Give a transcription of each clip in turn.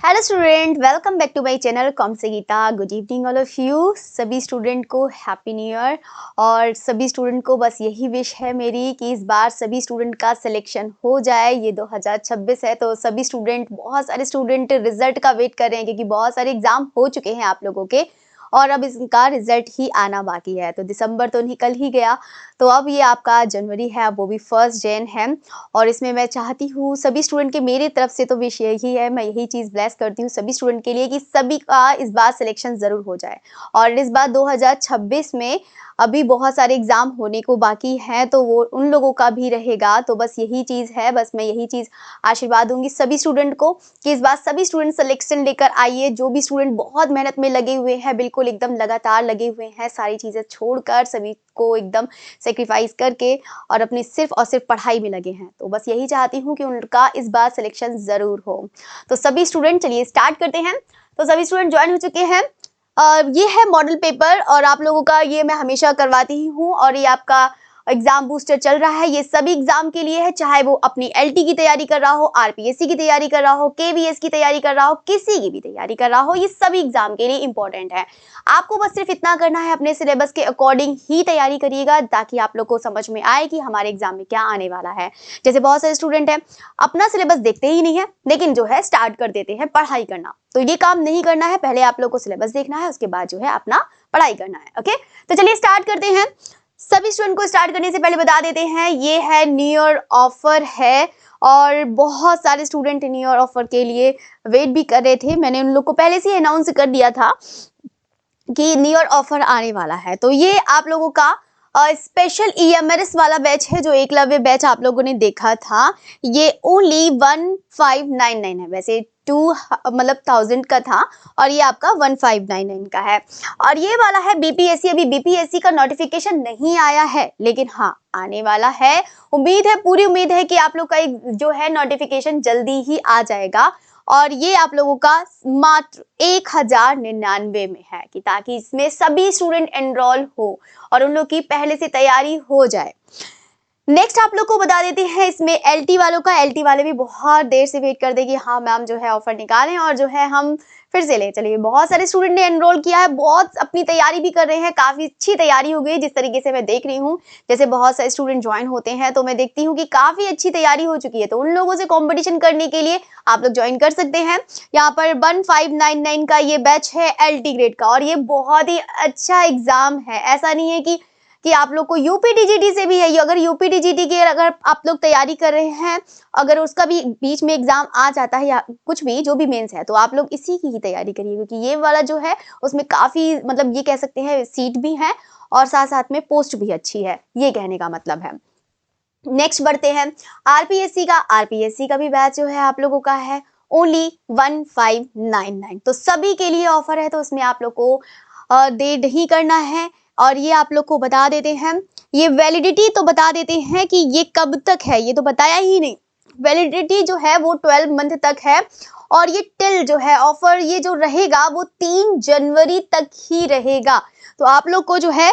Hello student, welcome back to my channel कॉम से Geeta. Good evening all of you. सभी student को happy new year. और सभी स्टूडेंट को बस यही विश है मेरी कि इस बार सभी स्टूडेंट का सिलेक्शन हो जाए। ये 2026 है तो सभी स्टूडेंट, बहुत सारे स्टूडेंट रिजल्ट का वेट कर रहे हैं क्योंकि बहुत सारे एग्जाम हो चुके हैं आप लोगों के और अब इसका रिजल्ट ही आना बाकी है। तो दिसंबर तो निकल ही गया, तो अब ये आपका जनवरी है, वो भी 1 जन है। और इसमें मैं चाहती हूँ सभी स्टूडेंट के, मेरी तरफ से तो विश यही है, मैं यही चीज़ ब्लेस करती हूँ सभी स्टूडेंट के लिए कि सभी का इस बार सिलेक्शन ज़रूर हो जाए। और इस बार 2026 में अभी बहुत सारे एग्जाम होने को बाकी हैं, तो वो उन लोगों का भी रहेगा। तो बस यही चीज़ है, बस मैं यही चीज़ आशीर्वाद दूंगी सभी स्टूडेंट को कि इस बार सभी स्टूडेंट सिलेक्शन लेकर आइए। जो भी स्टूडेंट बहुत मेहनत में लगे हुए हैं, बिल्कुल एकदम लगातार लगे हुए हैं, सारी चीज़ें छोड़कर सभी को एकदम सेक्रीफाइस करके और अपनी सिर्फ और सिर्फ पढ़ाई में लगे हैं, तो बस यही चाहती हूँ कि उनका इस बार सिलेक्शन ज़रूर हो। तो सभी स्टूडेंट चलिए स्टार्ट करते हैं। तो सभी स्टूडेंट ज्वाइन हो चुके हैं। ये है मॉडल पेपर और आप लोगों का ये मैं हमेशा करवाती ही हूँ। और ये आपका एग्जाम बूस्टर चल रहा है, ये सभी एग्जाम के लिए है, चाहे वो अपनी एलटी की तैयारी कर रहा हो, आरपीएससी की तैयारी कर रहा हो, केवीएस की तैयारी कर रहा हो, किसी की भी तैयारी कर रहा हो, ये सभी एग्जाम के लिए इंपॉर्टेंट है। आपको बस सिर्फ इतना करना है, अपने सिलेबस के अकॉर्डिंग ही तैयारी करिएगा ताकि आप लोग को समझ में आए कि हमारे एग्जाम में क्या आने वाला है। जैसे बहुत सारे स्टूडेंट हैं अपना सिलेबस देखते ही नहीं है, लेकिन जो है स्टार्ट कर देते हैं पढ़ाई करना। तो ये काम नहीं करना है, पहले आप लोग को सिलेबस देखना है, उसके बाद जो है अपना पढ़ाई करना है। ओके, तो चलिए स्टार्ट करते हैं। सभी स्टूडेंट को स्टार्ट करने से पहले बता देते हैं, ये है न्यू ईयर ऑफर है और बहुत सारे स्टूडेंट न्यू ईयर ऑफर के लिए वेट भी कर रहे थे। मैंने उन लोग को पहले से अनाउंस कर दिया था कि न्यू ईयर ऑफर आने वाला है। तो ये आप लोगों का स्पेशल ईएमआरएस वाला बैच है, जो एकलव्य बैच आप लोगों ने देखा था, ये ओनली 1599 है। वैसे 1000 का था और ये आपका 1599 का है। और ये वाला है बीपीएससी। अभी बीपीएससी का नोटिफिकेशन नहीं आया है, लेकिन हाँ आने वाला है। उम्मीद है, पूरी उम्मीद है कि आप लोग का एक जो है नोटिफिकेशन जल्दी ही आ जाएगा। और ये आप लोगों का मात्र 1099 में है कि ताकि इसमें सभी स्टूडेंट एनरोल हो और उन लोग की पहले से तैयारी हो जाए। नेक्स्ट आप लोग को बता देते हैं इसमें एलटी वालों का। एलटी वाले भी बहुत देर से वेट कर दे कि हाँ मैम जो है ऑफर निकालें और जो है हम फिर से ले चलिए। बहुत सारे स्टूडेंट ने एनरोल किया है, बहुत अपनी तैयारी भी कर रहे हैं, काफी अच्छी तैयारी हो गई जिस तरीके से मैं देख रही हूँ। जैसे बहुत सारे स्टूडेंट ज्वाइन होते हैं तो मैं देखती हूँ कि काफी अच्छी तैयारी हो चुकी है, तो उन लोगों से कॉम्पिटिशन करने के लिए आप लोग ज्वाइन कर सकते हैं। यहाँ पर 1599 का ये बैच है एलटी ग्रेड का और ये बहुत ही अच्छा एग्जाम है। ऐसा नहीं है कि आप लोग को यूपीटीजीटी से भी है। ये अगर यूपीटीजीटी की अगर आप लोग तैयारी कर रहे हैं, अगर उसका भी बीच में एग्जाम आ जाता है या कुछ भी जो भी मेंस है, तो आप लोग इसी की ही तैयारी करिए क्योंकि ये वाला जो है उसमें काफी मतलब ये कह सकते हैं सीट भी है और साथ साथ में पोस्ट भी अच्छी है, ये कहने का मतलब है। नेक्स्ट बढ़ते हैं आरपीएससी का। आरपीएससी का भी बैच जो है आप लोगों का है ओनली 1599। तो सभी के लिए ऑफर है, तो उसमें आप लोग को देर नहीं करना है। और ये आप लोग को बता देते हैं, ये वैलिडिटी तो बता देते हैं कि ये कब तक है, ये तो बताया ही नहीं। वैलिडिटी जो है वो 12 मंथ तक है और ये टिल जो है ऑफर ये जो रहेगा वो 3 जनवरी तक ही रहेगा। तो आप लोग को जो है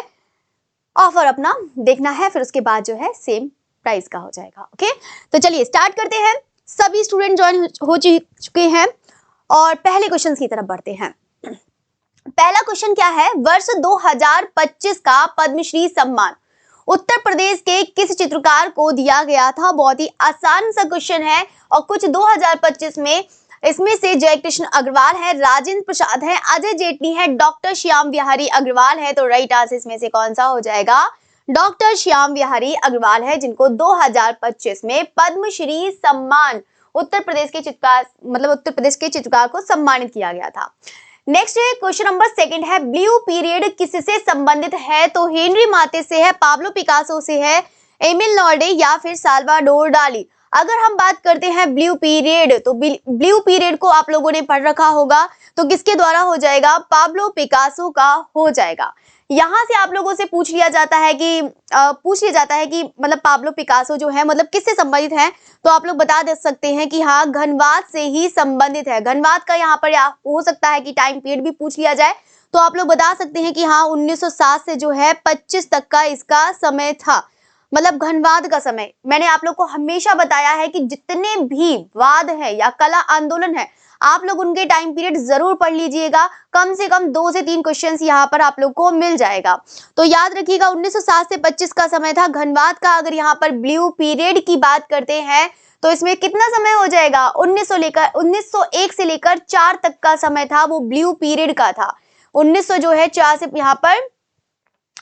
ऑफर अपना देखना है, फिर उसके बाद जो है सेम प्राइस का हो जाएगा। ओके, तो चलिए स्टार्ट करते हैं। सभी स्टूडेंट ज्वाइन हो चुके हैं और पहले क्वेश्चन की तरफ बढ़ते हैं। पहला क्वेश्चन क्या है, वर्ष 2025 का पद्मश्री सम्मान उत्तर प्रदेश के किस चित्रकार को दिया गया था? बहुत ही आसान सा क्वेश्चन है और कुछ 2025 में इसमें से जयकृष्ण अग्रवाल है, राजेंद्र प्रसाद है, अजय जेटली है, डॉक्टर श्याम बिहारी अग्रवाल है। तो राइट आंसर इसमें से कौन सा हो जाएगा? डॉक्टर श्याम बिहारी अग्रवाल है, जिनको 2025 में पद्मश्री सम्मान उत्तर प्रदेश के चित्रकार को सम्मानित किया गया था। नेक्स्ट है क्वेश्चन नंबर 2 है, ब्लू पीरियड किससे संबंधित है? तो हेनरी माते से है, पाब्लो पिकासो से है, एमिल नॉर्डे या फिर साल्वाडोर डाली। अगर हम बात करते हैं ब्लू पीरियड, तो ब्लू पीरियड को आप लोगों ने पढ़ रखा होगा, तो किसके द्वारा हो जाएगा? पाब्लो पिकासो का हो जाएगा। यहाँ से आप लोगों से पूछ लिया जाता है कि मतलब पाब्लो पिकासो जो है मतलब किससे संबंधित है, तो आप लोग बता दे सकते हैं कि हाँ घनवाद से ही संबंधित है। घनवाद का यहाँ पर हो सकता है कि टाइम पीरियड भी पूछ लिया जाए, तो आप लोग बता सकते हैं कि हाँ 1907 से जो है 25 तक का इसका समय था। मतलब घनवाद का समय। मैंने आप लोग को हमेशा बताया है कि जितने भी वाद है या कला आंदोलन है, आप लोग उनके टाइम पीरियड जरूर पढ़ लीजिएगा। कम से कम 2 से 3 क्वेश्चंस यहाँ पर आप लोग को मिल जाएगा। तो याद रखिएगा 1907 से 25 का समय था घनवाद का। अगर यहाँ पर ब्लू पीरियड की बात करते हैं तो इसमें कितना समय हो जाएगा, 1901 से लेकर 4 तक का समय था, वो ब्लू पीरियड का था। 1900 जो है 4 से यहाँ पर,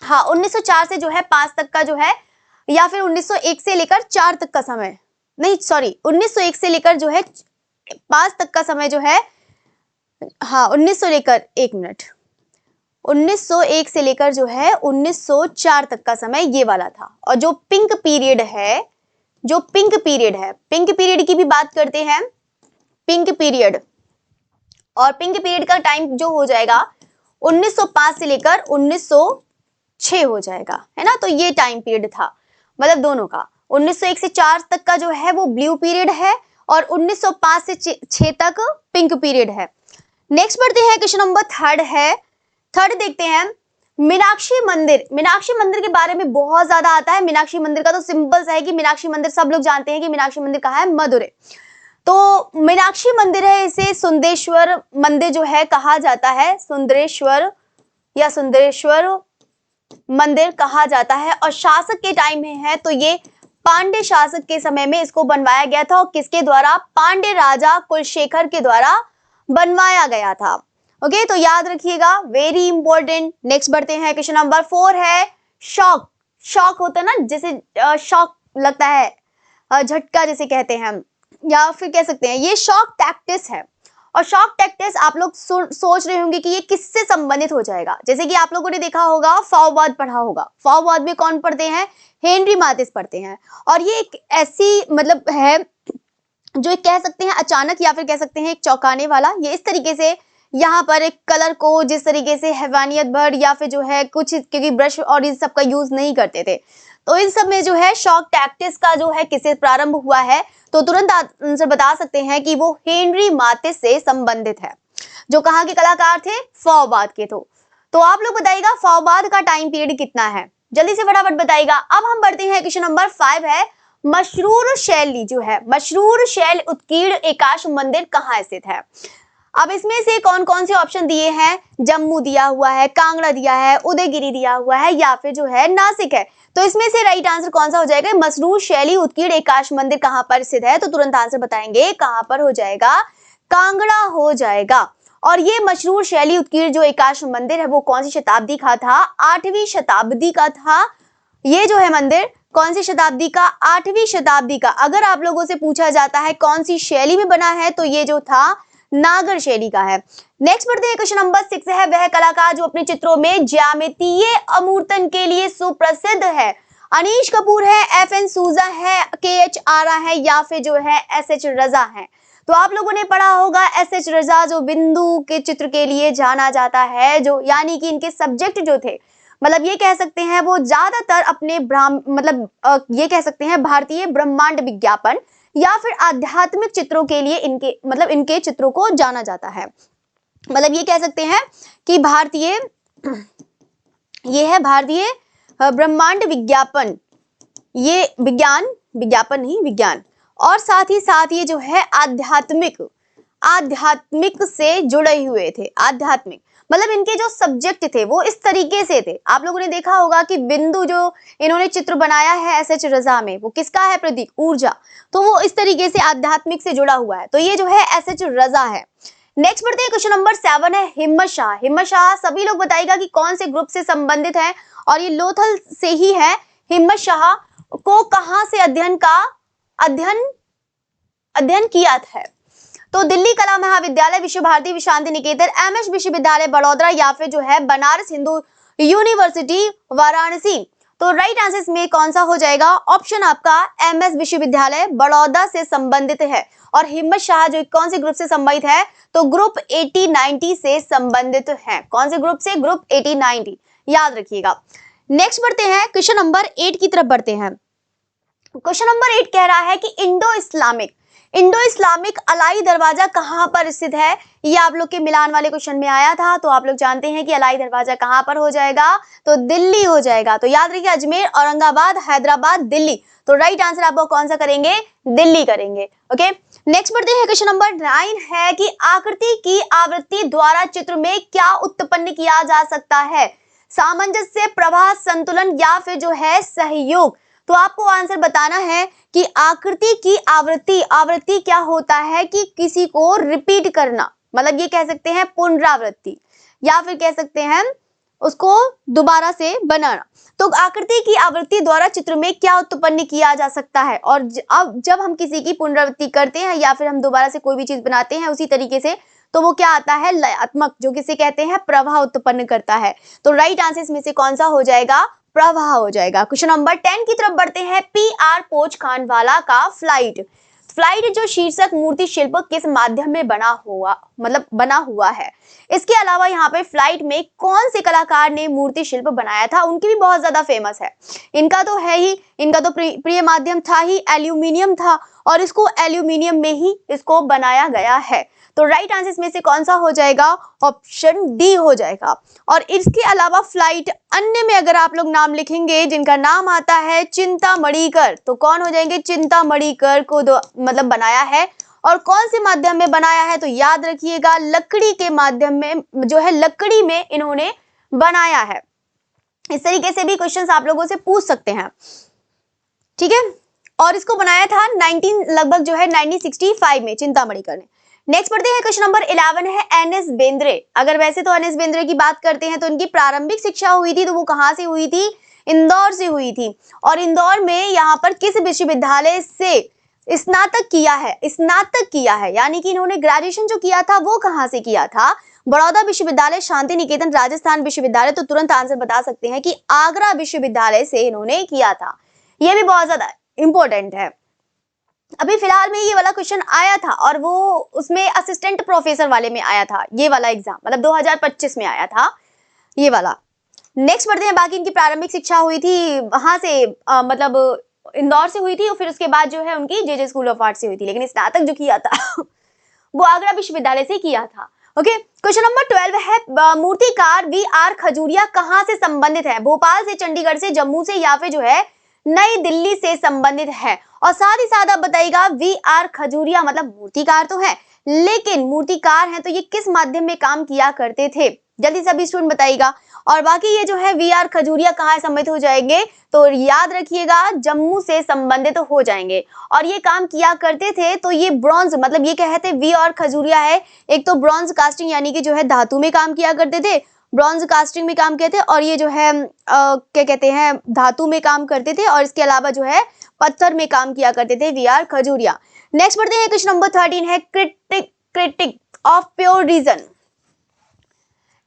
हाँ 1904 से जो है 5 तक का जो है, या फिर 1901 से लेकर 4 तक का समय, नहीं सॉरी 1901 से लेकर जो है 5 तक का समय जो है, हाँ 1900 लेकर, एक मिनट, 1901 से लेकर जो है 1904 तक का समय ये वाला था। और जो पिंक पीरियड है, जो पिंक पीरियड है, पिंक पीरियड की भी बात करते हैं, पिंक पीरियड, और पिंक पीरियड का टाइम जो हो जाएगा 1905 से लेकर 1906 हो जाएगा, है ना। तो ये टाइम पीरियड था, मतलब दोनों का। 1901 से 4 तक का जो है वो ब्लू पीरियड है, और 1905 से 6 तक पिंक पीरियड है। नेक्स्ट बढ़ते हैं, क्वेश्चन नंबर 3 है। 3 देखते हैं, मीनाक्षी मंदिर। मीनाक्षी मंदिर के बारे में बहुत ज्यादा आता है। मीनाक्षी मंदिर का तो सिंपल सा है कि मीनाक्षी मंदिर सब लोग जानते हैं कि मीनाक्षी मंदिर कहाँ है, मदुरै। तो मीनाक्षी मंदिर है, इसे सुंदरेश्वर मंदिर जो है कहा जाता है, सुंदरेश्वर या सुंदरेश्वर मंदिर कहा जाता है। और शासक के टाइम में है तो ये पांड्य शासक के समय में इसको बनवाया गया था। और किसके द्वारा, पांड्य राजा कुलशेखर के द्वारा बनवाया गया था। ओके, तो याद रखिएगा, वेरी इंपॉर्टेंट। नेक्स्ट बढ़ते हैं, क्वेश्चन नंबर 4 है, शॉक। शॉक होता है ना, जैसे शॉक लगता है, झटका जिसे कहते हैं हम, या फिर कह सकते हैं ये शॉक टैक्टिस है। और शॉक टैक्टिस आप लोग सोच रहे होंगे कि ये किससे संबंधित हो जाएगा। जैसे कि आप लोगों ने देखा होगा, फाओवाद पढ़ा होगा। फाओवाद में कौन पढ़ते हैं, हेनरी माथिस पढ़ते हैं। और ये एक ऐसी मतलब है जो एक कह सकते हैं अचानक, या फिर कह सकते हैं एक चौंकाने वाला। ये इस तरीके से यहाँ पर एक कलर को जिस तरीके से हैवानियत भर या फिर जो है कुछ, क्योंकि ब्रश और इन सब का यूज नहीं करते थे, तो इन सब में जो है शॉक टैक्टिस का जो है किससे प्रारंभ हुआ है, तो तुरंत आंसर बता सकते हैं कि वो हेनरी माथिस से संबंधित है, जो कहाँ के कलाकार थे, फाओवाद के। तो आप लोग बताइएगा फाओवाद का टाइम पीरियड कितना है, जल्दी से फटाफट बताइएगा। अब हम बढ़ते हैं, क्वेश्चन नंबर 5 है, मशरूर शैली जो है, मशरूर शैल उत्कीर्ण एकाश्म मंदिर कहाँ स्थित है। अब इसमें से कौन कौन से ऑप्शन दिए हैं, जम्मू दिया हुआ है, कांगड़ा दिया है, उदयगिरी दिया हुआ है, या फिर जो है नासिक है। तो इसमें से राइट आंसर कौन सा हो जाएगा, मशरूर शैली उत्कीर्ण एकाश्म मंदिर कहाँ पर स्थित है, तो तुरंत आंसर बताएंगे कहाँ पर हो जाएगा, कांगड़ा हो जाएगा। और ये मशरूर शैली उत्कीर्ण जो एकाश्म मंदिर है वो कौन सी शताब्दी का था, 8वीं शताब्दी का था। ये जो है मंदिर कौन सी शताब्दी का, 8वीं शताब्दी का। अगर आप लोगों से पूछा जाता है कौन सी शैली में बना है, तो ये जो था नागर शैली का है। नेक्स्ट बढ़ते हैं, क्वेश्चन नंबर 6 है, वह कलाकार जो अपने चित्रों में ज्यामितीय अमूर्तन के लिए सुप्रसिद्ध है। अनीश कपूर है, FN सूजा है, KH आरा है, या फिर जो है SH रजा है। तो आप लोगों ने पढ़ा होगा SH रजा जो बिंदु के चित्र के लिए जाना जाता है, जो यानी कि इनके सब्जेक्ट जो थे, मतलब ये कह सकते हैं वो ज्यादातर अपने ये कह सकते हैं भारतीय ब्रह्मांड विज्ञापन या फिर आध्यात्मिक चित्रों के लिए इनके चित्रों को जाना जाता है। मतलब ये कह सकते हैं कि ये है भारतीय ब्रह्मांड विज्ञापन, ये विज्ञापन नहीं विज्ञान, और साथ ही साथ ये जो है आध्यात्मिक से जुड़े हुए थे। आध्यात्मिक मतलब इनके जो सब्जेक्ट थे वो इस तरीके से थे। आप लोगों ने देखा होगा कि बिंदु जो इन्होंने चित्र बनाया है SH रजा में, वो किसका है, प्रतीक, ऊर्जा। तो वो इस तरीके से आध्यात्मिक से जुड़ा हुआ है, तो ये जो है SH रजा है। नेक्स्ट बढ़ते हैं, क्वेश्चन नंबर 7 है, हिम्मत शाह। हिम्मत शाह सभी लोग बताइएगा कि कौन से ग्रुप से संबंधित है, और ये लोथल से ही है। हिम्मत शाह को कहां से अध्ययन किया था, तो दिल्ली कला महाविद्यालय, विश्व भारती, विश्व शांति निकेतन, MS विश्वविद्यालय बड़ौदा, या फिर जो है बनारस हिंदू यूनिवर्सिटी वाराणसी। तो राइट आंसर में कौन सा हो जाएगा, ऑप्शन आपका MS विश्वविद्यालय बड़ौदा से संबंधित है। और हिम्मत शाह जो कौन से ग्रुप से संबंधित है, तो ग्रुप 8090 से संबंधित है। कौन से ग्रुप से, ग्रुप 8090, याद रखिएगा। नेक्स्ट बढ़ते हैं, क्वेश्चन नंबर 8 की तरफ बढ़ते हैं। क्वेश्चन नंबर 8 कह रहा है कि इंडो इंडो इस्लामिक अलाई दरवाजा कहाँ पर स्थित है? ये आप लोग के मिलान वाले क्वेश्चन में आया था, तो आप लोग जानते हैं कि अलाई दरवाजा कहाँ पर हो जाएगा, तो दिल्ली हो जाएगा। तो याद रखिए अजमेर, औरंगाबाद, हैदराबाद, दिल्ली। तो राइट आंसर आप लोग कौन सा करेंगे? दिल्ली करेंगे। ओके, नेक्स्ट बढ़ते हैं। क्वेश्चन नंबर 9 है कि आकृति की आवृत्ति द्वारा चित्र में क्या उत्पन्न किया जा सकता है? सामंजस्य, प्रवाह, संतुलन या फिर जो है सहयोग। तो आपको आंसर बताना है कि आकृति की आवृत्ति, आवृत्ति क्या होता है कि किसी को रिपीट करना, मतलब ये कह सकते हैं पुनरावृत्ति, या फिर कह सकते हैं उसको दोबारा से बनाना। तो आकृति की आवृत्ति द्वारा चित्र में क्या उत्पन्न किया जा सकता है? और अब जब हम किसी की पुनरावृत्ति करते हैं या फिर हम दोबारा से कोई भी चीज बनाते हैं उसी तरीके से, तो वो क्या आता है? लयात्मक, जो किसे कहते हैं प्रवाह उत्पन्न करता है। तो राइट आंसर इसमें से कौन सा हो जाएगा? प्रवाह हो जाएगा। क्वेश्चन नंबर 10 की तरफ बढ़ते हैं। PR पोचखानवाला का फ्लाइट, फ्लाइट जो शीर्षक मूर्ति शिल्प किस माध्यम में बना हुआ है? इसके अलावा यहाँ पे फ्लाइट में कौन से कलाकार ने मूर्ति शिल्प बनाया था? उनकी भी बहुत ज्यादा फेमस है। इनका तो है ही, इनका तो प्रिय माध्यम था ही, एल्यूमिनियम था, और इसको एल्यूमिनियम में ही इसको बनाया गया है। तो राइट आंसर इसमें से कौन सा हो जाएगा? ऑप्शन डी हो जाएगा। और इसके अलावा फ्लाइट अन्य में अगर आप लोग नाम लिखेंगे जिनका नाम आता है चिंतामणिकर, तो कौन हो जाएंगे? चिंतामणिकर को मतलब बनाया है, और कौन से माध्यम में बनाया है? तो याद रखिएगा लकड़ी के माध्यम में, जो है लकड़ी में इन्होंने बनाया है। इस तरीके से भी क्वेश्चंस आप लोगों से पूछ सकते हैं, ठीक है। और इसको बनाया था लगभग जो है 1965 में चिंतामणिकर ने। नेक्स्ट पढ़ते हैं। क्वेश्चन नंबर 11 है NS बेंद्रे। अगर वैसे तो NS बेंद्रे की बात करते हैं तो इनकी प्रारंभिक शिक्षा हुई थी, तो वो कहाँ से हुई थी? इंदौर से हुई थी। और इंदौर में यहाँ पर किस विश्वविद्यालय से स्नातक किया है? स्नातक किया है, यानी कि इन्होंने ग्रेजुएशन जो किया था वो कहाँ से किया था? बड़ौदा विश्वविद्यालय, शांति निकेतन, राजस्थान विश्वविद्यालय। तो तुरंत आंसर बता सकते हैं कि आगरा विश्वविद्यालय से इन्होंने किया था। ये भी बहुत ज्यादा इंपॉर्टेंट है। अभी फिलहाल में ये वाला क्वेश्चन आया था और वो उसमें असिस्टेंट प्रोफेसर वाले में आया था, ये वाला एग्जाम, मतलब 2025 में आया था ये वाला। नेक्स्ट बढ़ते हैं। बाकी इनकी प्रारंभिक शिक्षा हुई थी वहां से मतलब इंदौर से हुई थी, और फिर उसके बाद जो है उनकी JJ स्कूल ऑफ आर्ट से हुई थी, लेकिन स्नातक जो किया था वो आगरा विश्वविद्यालय से किया था। ओके, क्वेश्चन नंबर 12 है मूर्तिकार VR खजूरिया कहाँ से संबंधित है? भोपाल से, चंडीगढ़ से, जम्मू से, या फिर जो है नई दिल्ली से संबंधित है? और साथ ही साथ आप बताइएगा VR खजूरिया मतलब मूर्तिकार तो है, लेकिन मूर्तिकार हैं तो ये किस माध्यम में काम किया करते थे? जल्दी सभी स्टूडेंट बताइएगा। और बाकी ये जो है VR खजूरिया कहाँ संबंधित हो जाएंगे? तो याद रखिएगा जम्मू से संबंधित हो जाएंगे। और ये काम किया करते थे तो ये ब्रॉन्ज, मतलब ये कहते VR खजूरिया है, एक तो ब्रॉन्ज कास्टिंग यानी कि जो है धातु में काम किया करते थे, ब्रॉन्ज कास्टिंग में काम किए थे, और ये जो है क्या कहते हैं धातु में काम करते थे, और इसके अलावा जो है पत्थर में काम किया करते थे VR खजूरिया। नेक्स्ट बढ़ते हैं। क्वेश्चन नंबर 13 है critique of pure reason.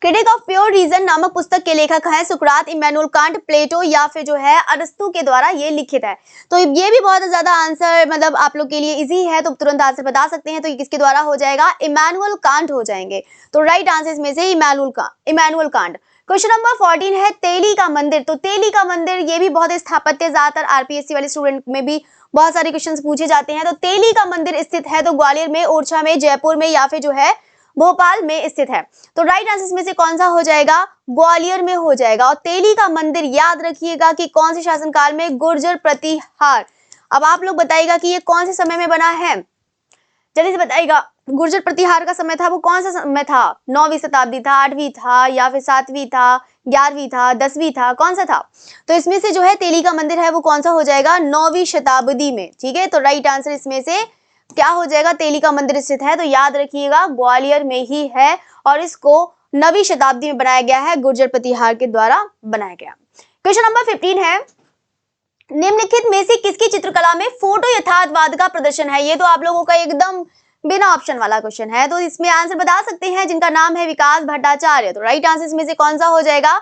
Critique of pure reason नामक पुस्तक के लेखक हैं सुकरात, इमैनुअल कांट, प्लेटो, या फिर जो है अरस्तु के द्वारा ये लिखित है। तो ये भी बहुत ज्यादा आंसर मतलब आप लोग के लिए इजी है, तो तुरंत आंसर बता सकते हैं। तो ये किसके द्वारा हो जाएगा? इमैनुअल कांट हो जाएंगे। तो राइट आंसर इसमें से इमैनुअल कांट। क्वेश्चन नंबर 14 है तेली का मंदिर। तो तेली का मंदिर ये भी बहुत स्थापत्य, ज्यादातर RPSC वाले स्टूडेंट में भी बहुत सारे क्वेश्चंस पूछे जाते हैं। तो तेली का मंदिर स्थित है तो ग्वालियर में, ओरछा में, जयपुर में, या फिर जो है भोपाल में स्थित है? तो राइट आंसर इसमें से कौन सा हो जाएगा? ग्वालियर में हो जाएगा। और तेली का मंदिर याद रखिएगा कि कौन से शासनकाल में? गुर्जर प्रतिहार। अब आप लोग बताइएगा कि ये कौन से समय में बना है? जल्दी से बताइएगा। गुर्जर प्रतिहार का समय था वो कौन सा समय था? 9वीं शताब्दी था, 8वीं था, या फिर 7वीं था, 11वीं था, 10वीं था, कौन सा था? तो इसमें से जो है तेली का मंदिर है वो कौन सा हो जाएगा? 9वीं शताब्दी में। ठीक है, तो राइट आंसर इसमें से क्या हो जाएगा? तेली का मंदिर स्थित है, तो याद रखिएगा ग्वालियर में ही है, और इसको 9वीं शताब्दी में बनाया गया है, गुर्जर प्रतिहार के द्वारा बनाया गया। क्वेश्चन नंबर 15 है निम्नलिखित में से किसकी चित्रकला में फोटो यथार्थवाद का प्रदर्शन है? ये तो आप लोगों का एकदम बिना ऑप्शन वाला क्वेश्चन है, तो इसमें आंसर बता सकते हैं जिनका नाम है विकास भट्टाचार्य। तो राइट आंसर इसमें से कौन सा हो जाएगा?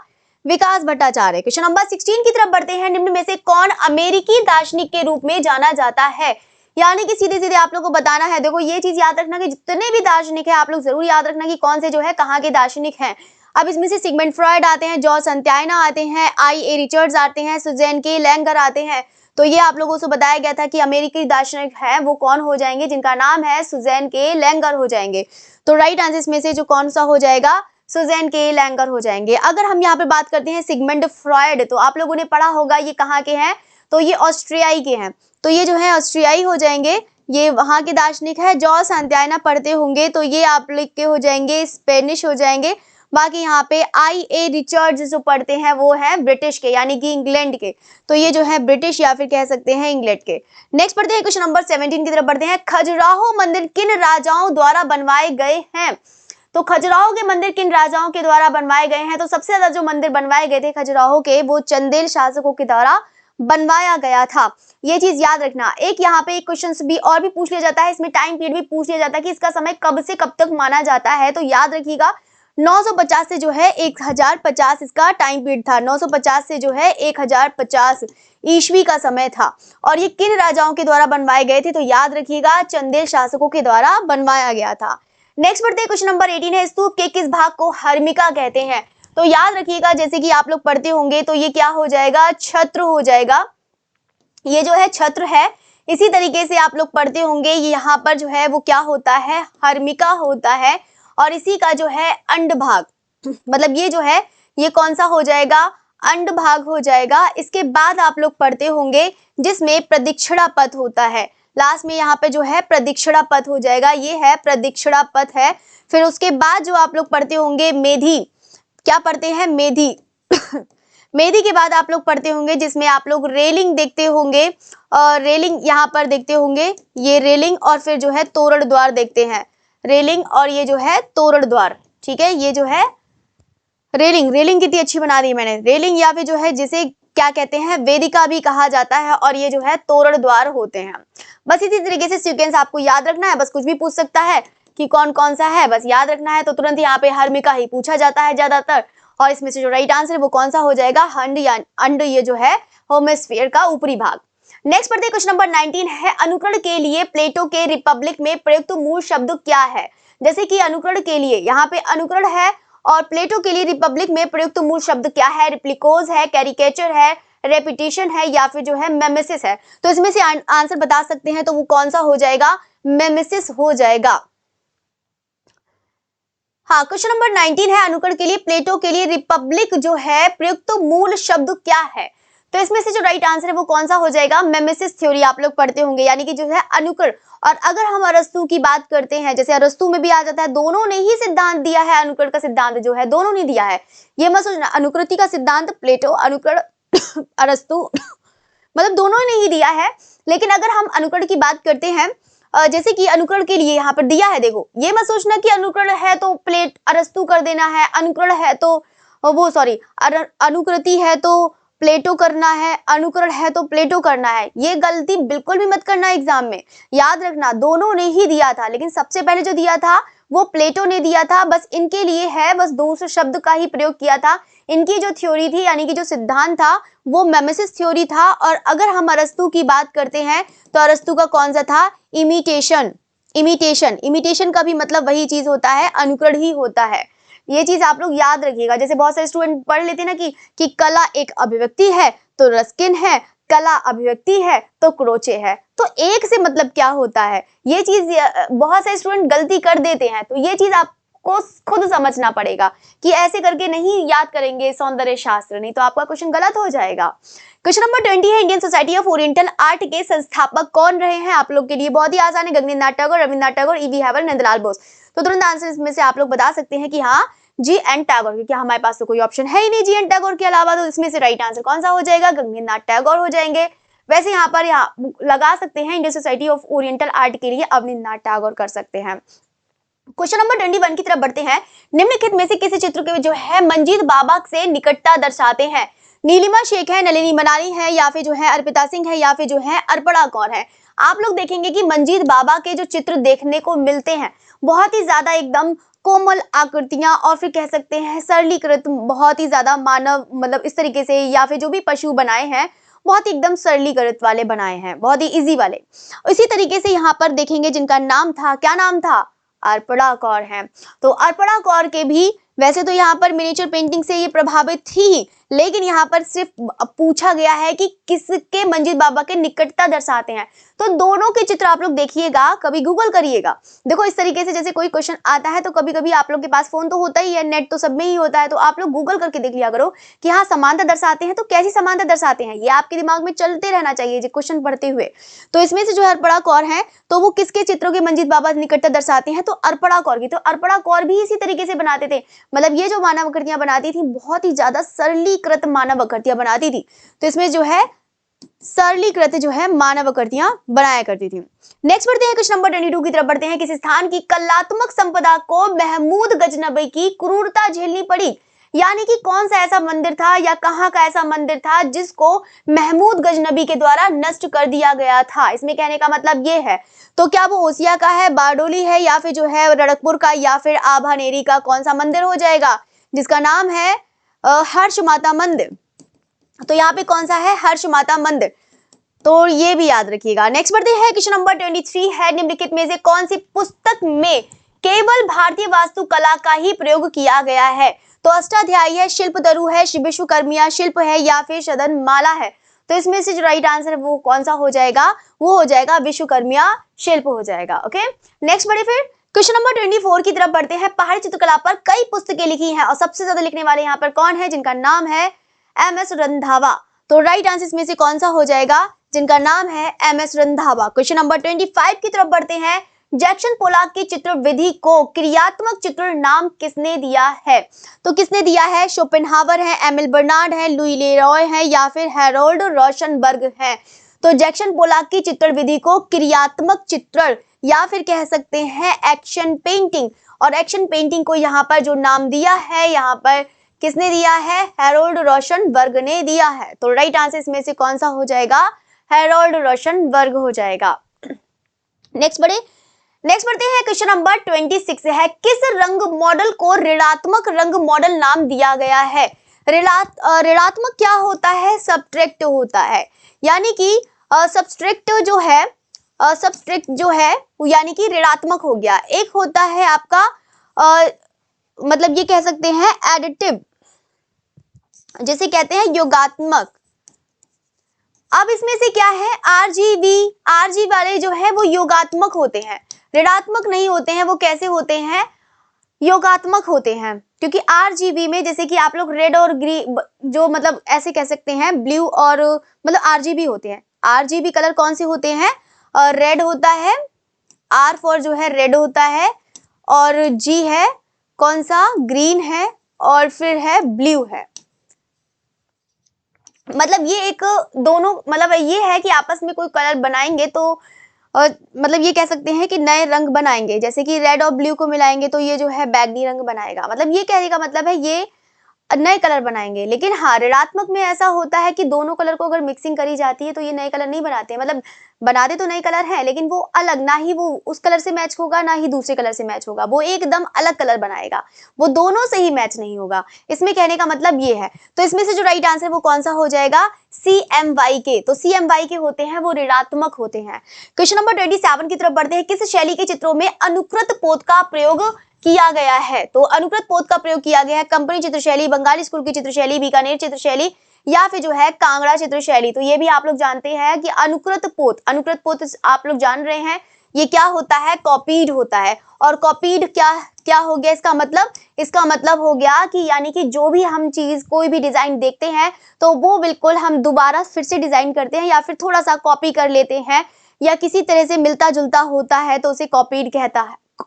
विकास भट्टाचार्य। क्वेश्चन नंबर 16 की तरफ बढ़ते हैं। निम्न में से कौन अमेरिकी दार्शनिक के रूप में जाना जाता है? यानी कि सीधे सीधे आप लोगों को बताना है। देखो ये चीज याद रखना कि जितने भी दार्शनिक है आप लोग जरूर याद रखना कि कौन से जो है कहाँ के दार्शनिक हैं। अब इसमें से सिगमंड फ्रॉयड आते हैं, जॉर्ज संत्यायना आते हैं, I.A. रिचर्ड्स आते हैं, सुजैन के लैंगर आते हैं। तो ये आप लोगों से बताया गया था कि अमेरिकी दार्शनिक है वो कौन हो जाएंगे, जिनका नाम है सुजैन के लैंगर हो जाएंगे। तो राइट आंसर में से जो कौन सा हो जाएगा, सुजैन के लैंगर हो जाएंगे। अगर हम यहाँ पे बात करते हैं सिगमंड फ्रॉयड, तो आप लोगों ने पढ़ा होगा ये कहाँ के हैं, तो ये ऑस्ट्रियाई के हैं। तो ये जो है ऑस्ट्रियाई हो जाएंगे, ये वहां के दार्शनिक है। जॉर्ज सांतियाना पढ़ते होंगे तो ये आप लोग के हो जाएंगे स्पेनिश हो जाएंगे। बाकी यहाँ पे I.A. रिचर्ड्स जो पढ़ते हैं वो है ब्रिटिश के, यानी कि इंग्लैंड के। तो ये जो है ब्रिटिश या फिर कह सकते हैं इंग्लैंड के। नेक्स्ट पढ़ते हैं क्वेश्चन नंबर 17 की तरफ बढ़ते हैं। खजुराहो मंदिर किन राजाओं द्वारा बनवाए गए हैं? तो खजुराहो के मंदिर किन राजाओं के द्वारा बनवाए गए हैं? तो सबसे ज्यादा जो मंदिर बनवाए गए थे खजुराहो के, वो चंदेल शासकों के द्वारा बनवाया गया था। ये चीज याद रखना। एक यहाँ पे एक क्वेश्चन भी और भी पूछ लिया जाता है, इसमें टाइम पीरियड भी पूछ लिया जाता है कि इसका समय कब से कब तक माना जाता है। तो याद रखिएगा 950 से जो है 1050 इसका टाइम पीरियड था। 950 से जो है 1050 ईस्वी का समय था। और ये किन राजाओं के द्वारा बनवाए गए थे? तो याद रखिएगा चंदेल शासकों के द्वारा बनवाया गया था। नेक्स्ट बढ़ते हैं क्वेश्चन नंबर 18 है, स्तूप के किस भाग को हर्मिका कहते हैं? तो याद रखिएगा जैसे कि आप लोग पढ़ते होंगे तो ये क्या हो जाएगा, छत्र हो जाएगा। ये जो है छत्र है। इसी तरीके से आप लोग पढ़ते होंगे यहाँ पर जो है वो क्या होता है, हर्मिका होता है। और इसी का जो है अंड भाग, मतलब ये जो है ये कौन सा हो जाएगा, अंड भाग हो जाएगा। इसके बाद आप लोग पढ़ते होंगे जिसमें प्रदक्षिणा पथ होता है। लास्ट में यहाँ पे जो है प्रदक्षिणा पथ हो जाएगा, ये है प्रदक्षिणा पथ है। फिर उसके बाद जो आप लोग पढ़ते होंगे मेधी, क्या पढ़ते हैं, मेधी मेधी के बाद आप लोग पढ़ते होंगे जिसमें आप लोग रेलिंग देखते होंगे, और रेलिंग यहाँ पर देखते होंगे, ये रेलिंग और फिर जो है तोरण द्वार देखते हैं, रेलिंग और ये जो है तोरण द्वार। ठीक है, ये जो है रेलिंग कितनी अच्छी बना दी मैंने, रेलिंग या फिर जो है जिसे क्या कहते हैं वेदिका भी कहा जाता है, और ये जो है तोरण द्वार होते हैं। बस इसी तरीके से सीक्वेंस आपको याद रखना है। बस कुछ भी पूछ सकता है कि कौन कौन सा है, बस याद रखना है। तो तुरंत यहाँ पे हर्मिका ही पूछा जाता है ज्यादातर। और इसमें से जो राइट आंसर है वो कौन सा हो जाएगा, हंड या अंड, ये जो है होमोस्फीयर का ऊपरी भाग। नेक्स्ट पढ़ते हैं क्वेश्चन नंबर 19 है, अनुकरण के लिए प्लेटो के रिपब्लिक में प्रयुक्त मूल शब्द क्या है? जैसे कि अनुकरण के लिए यहाँ पे अनुकरण है, और प्लेटो के लिए रिपब्लिक में प्रयुक्त मूल शब्द क्या है? रिप्लिकोज है, कैरिकेचर है, रेपिटेशन है, या फिर जो है मेमेसिस है। तो इसमें से आंसर बता सकते हैं तो वो कौन सा हो जाएगा, मेमेसिस हो जाएगा। हाँ, क्वेश्चन नंबर 19 है, अनुकरण के लिए प्लेटो के लिए रिपब्लिक जो है प्रयुक्त मूल शब्द क्या है? तो इसमें से जो राइट आंसर है वो कौन सा हो जाएगा, मेमेसिस थ्योरी आप लोग पढ़ते होंगे, यानी कि जो है अनुकरण। और अगर हम अरस्तु की बात करते हैं, जैसे अरस्तु में भी आ जाता है, दोनों ने ही सिद्धांत दिया है, अनुकरण का सिद्धांत जो है दोनों ने दिया है। ये मत सोचना अनुकृति का सिद्धांत प्लेटो, अनुकरण अरस्तु मतलब दोनों ने ही दिया है। लेकिन अगर हम अनुकरण की बात करते हैं, जैसे कि अनुकरण के लिए यहाँ पर दिया है, देखो ये मत सोचना कि अनुकरण है तो प्लेट अरस्तु कर देना है, अनुकरण है तो वो सॉरी अनुकृति है तो प्लेटो करना है, अनुकरण है तो प्लेटो करना है। ये गलती बिल्कुल भी मत करना एग्जाम में। याद रखना दोनों ने ही दिया था, लेकिन सबसे पहले जो दिया था वो प्लेटो ने दिया था। बस इनके लिए है, बस दूसरे शब्द का ही प्रयोग किया था। इनकी जो थ्योरी थी, यानी कि जो सिद्धांत था, वो मेमेसिस थ्योरी था। और अगर हम अरस्तु की बात करते हैं तो अरस्तु का कौन सा था, इमिटेशन का भी मतलब वही चीज होता है, अनुकरण ही होता है। ये चीज आप लोग याद रखिएगा। जैसे बहुत सारे स्टूडेंट पढ़ लेते हैं ना कि कला एक अभिव्यक्ति है तो रस्किन है, कला अभिव्यक्ति है तो क्रोचे है। तो एक से मतलब क्या होता है, ये चीज बहुत सारे स्टूडेंट गलती कर देते हैं। तो ये चीज आपको खुद समझना पड़ेगा कि ऐसे करके नहीं याद करेंगे सौंदर्य शास्त्र, नहीं तो आपका क्वेश्चन गलत हो जाएगा। क्वेश्चन नंबर 20 है, Indian society of oriental art के संस्थापक कौन रहे हैं? आप लोग के लिए बहुत ही आसान है, गगनेंद्र नाथ टैगोर, रविंद्रनाथ टैगोर, ई.वी. हैवल, नंदलाल बोस। तो तुरंत आंसर इसमें से आप लोग बता सकते हैं कि हाँ G.N. टैगोर, क्योंकि हमारे पास तो कोई ऑप्शन है ही नहीं G.N. टैगोर के अलावा। तो इसमें से राइट आंसर कौन सा हो जाएगा, गगनेंद्र नाथ टैगोर हो जाएंगे। वैसे यहाँ पर लगा सकते हैं Indian society of oriental art के लिए अवनींद्र नाथ टैगोर कर सकते हैं। क्वेश्चन नंबर 21 की तरफ बढ़ते हैं। निम्नलिखित में से किसी चित्र के जो है मंजीत बाबा से निकटता दर्शाते हैं? नीलिमा शेख है, नलिनी मनाली है, या फिर जो है अर्पिता सिंह है, या फिर जो है अर्पणा कौर है। आप लोग देखेंगे कि मंजीत बाबा के जो चित्र देखने को मिलते हैं बहुत ही ज्यादा एकदम कोमल आकृतियां, और फिर कह सकते हैं सरलीकृत, बहुत ही ज्यादा मानव मतलब इस तरीके से, या फिर जो भी पशु बनाए हैं बहुत ही एकदम सरलीकृत वाले बनाए हैं, बहुत ही इजी वाले। इसी तरीके से यहाँ पर देखेंगे जिनका नाम था, क्या नाम था, अर्पणा कौर है। तो अर्पणा कौर के भी वैसे तो यहाँ पर मिनिएचर पेंटिंग से ये प्रभावित थी, लेकिन यहाँ पर सिर्फ पूछा गया है कि किसके मंजीत बाबा के निकटता दर्शाते हैं। तो दोनों के चित्र आप लोग देखिएगा, कभी गूगल करिएगा। देखो इस तरीके से जैसे कोई क्वेश्चन आता है तो कभी कभी आप लोग के पास फोन तो होता ही है, नेट तो सब में ही होता है, तो आप लोग गूगल करके देख लिया करो कि हाँ समानता दर्शाते हैं तो कैसी समानता दर्शाते हैं, ये आपके दिमाग में चलते रहना चाहिए जो क्वेश्चन पढ़ते हुए। तो इसमें से जो अर्पणा कौर है तो वो किसके चित्रों के मंजीत बाबा निकटता दर्शाते हैं, तो अर्पणा कौर की। तो अर्पणा कौर भी इसी तरीके से बनाते थे, मतलब ये जो मानव आकृतियां बनाती थी बहुत ही ज्यादा सरलीकृत मानव आकृतियां बनाती थी। तो इसमें जो है सरलीकृत जो है मानव आकृतियां बनाया करती थी। नेक्स्ट बढ़ते हैं क्वेश्चन नंबर 22 की तरफ बढ़ते हैं। किस स्थान की कलात्मक संपदा को महमूद गजनबी की क्रूरता झेलनी पड़ी, यानी कि कौन सा ऐसा मंदिर था या कहाँ का ऐसा मंदिर था जिसको महमूद गजनबी के द्वारा नष्ट कर दिया गया था। इसमें कहने का मतलब ये है, तो क्या वो ओसिया का है, बारडोली है, या फिर जो है रड़कपुर का, या फिर आभानेरी का कौन सा मंदिर हो जाएगा जिसका नाम है हर्ष माता मंदिर। तो यहाँ पे कौन सा है, हर्ष माता मंदिर, तो ये भी याद रखिएगा। नेक्स्ट बढ़ते हैं क्वेश्चन नंबर 23 है, निम्नलिखित में से कौन सी पुस्तक में केवल भारतीय वास्तुकला का ही प्रयोग किया गया है। तो अष्टाध्यायी है, शिल्प दरु है, विश्वकर्मिया शिल्प है, या फिर सदन माला है। तो इसमें से जो राइट आंसर है वो कौन सा हो जाएगा, वो हो जाएगा विश्वकर्मिया शिल्प हो जाएगा। ओके नेक्स्ट बढ़े फिर क्वेश्चन नंबर 24 की तरफ बढ़ते हैं। पहाड़ी चित्रकला पर कई पुस्तकें लिखी हैं और सबसे ज्यादा लिखने वाले यहाँ पर कौन है, जिनका नाम है MS रंधावा। तो राइट आंसर इसमें से कौन सा हो जाएगा, जिनका नाम है MS रंधावा। क्वेश्चन नंबर 25 की तरफ बढ़ते हैं। जैक्सन पोलाक की चित्र विधि को क्रियात्मक चित्र नाम किसने दिया है। तो किसने दिया है, शोपेनहावर है, एमिल बर्नार्ड है, लुई लेरॉय है, या फिर हैरोल्ड रोशनबर्ग है। तो जैक्सन पोलाक की चित्र विधि को क्रियात्मक चित्रण या फिर कह सकते हैं एक्शन पेंटिंग, और एक्शन पेंटिंग को यहाँ पर जो नाम दिया है यहाँ पर किसने दिया है, हैरोल्ड रोशनबर्ग ने दिया है। तो राइट आंसर इसमें से कौन सा हो जाएगा, हैरोल्ड रोशनबर्ग हो जाएगा। नेक्स्ट बढ़ते हैं क्वेश्चन नंबर 26 है, किस रंग मॉडल को ऋणात्मक रंग मॉडल नाम दिया गया है। ऋणात्मक क्या होता है, सब्ट्रैक्ट होता है, यानी कि सब्ट्रैक्ट जो है यानी कि ऋणात्मक हो गया। एक होता है आपका मतलब ये कह सकते हैं एडिटिव, जिसे कहते हैं योगात्मक। अब इसमें से क्या है, आरजी वाले जो है वो योगात्मक होते हैं, ऋणात्मक नहीं होते हैं। वो कैसे होते हैं, योगात्मक होते हैं, क्योंकि RGB में जैसे कि आप लोग रेड और ग्रीन जो मतलब ऐसे कह सकते हैं ब्लू और मतलब RGB होते हैं। RGB कलर कौन से होते हैं, रेड होता है, R फॉर जो है रेड होता है, और G है कौन सा, ग्रीन है, और फिर है ब्लू है। मतलब ये एक दोनों मतलब ये है कि आपस में कोई कलर बनाएंगे तो मतलब ये कह सकते हैं कि नए रंग बनाएंगे, जैसे कि रेड और ब्लू को मिलाएंगे तो ये जो है बैगनी रंग बनाएगा। मतलब ये कहने का मतलब है ये नए कलर बनाएंगे। लेकिन हाँ ऋणात्मक में ऐसा होता है कि दोनों कलर को अगर मिक्सिंग करी जाती है तो ये नए कलर नहीं बनाते, मतलब बनाते तो नए कलर हैं लेकिन वो अलग, ना ही वो उस कलर से मैच होगा ना ही दूसरे कलर से मैच होगा, वो एकदम अलग कलर बनाएगा, वो दोनों से ही मैच नहीं होगा। इसमें कहने का मतलब ये है। तो इसमें से जो राइट आंसर वो कौन सा हो जाएगा, CMYK। तो CMYK होते हैं वो ऋणात्मक होते हैं। क्वेश्चन नंबर 27 की तरफ बढ़ते हैं। किस शैली के चित्रों में अनुकृत पोत का प्रयोग किया गया है। तो अनुकृत पोत का प्रयोग किया गया है कंपनी चित्रशैली, बंगाली स्कूल की चित्रशैली, बीकानेर चित्रशैली, या फिर जो है कांगड़ा चित्रशैली। तो ये भी आप लोग जानते हैं कि अनुकृत पोत आप लोग जान रहे हैं ये क्या होता है, कॉपीड होता है। और कॉपीड क्या हो गया इसका मतलब हो गया कि यानी कि जो भी हम चीज कोई भी डिजाइन देखते हैं तो वो बिल्कुल हम दोबारा फिर से डिजाइन करते हैं या फिर थोड़ा सा कॉपी कर लेते हैं या किसी तरह से मिलता जुलता होता है तो उसे कॉपीड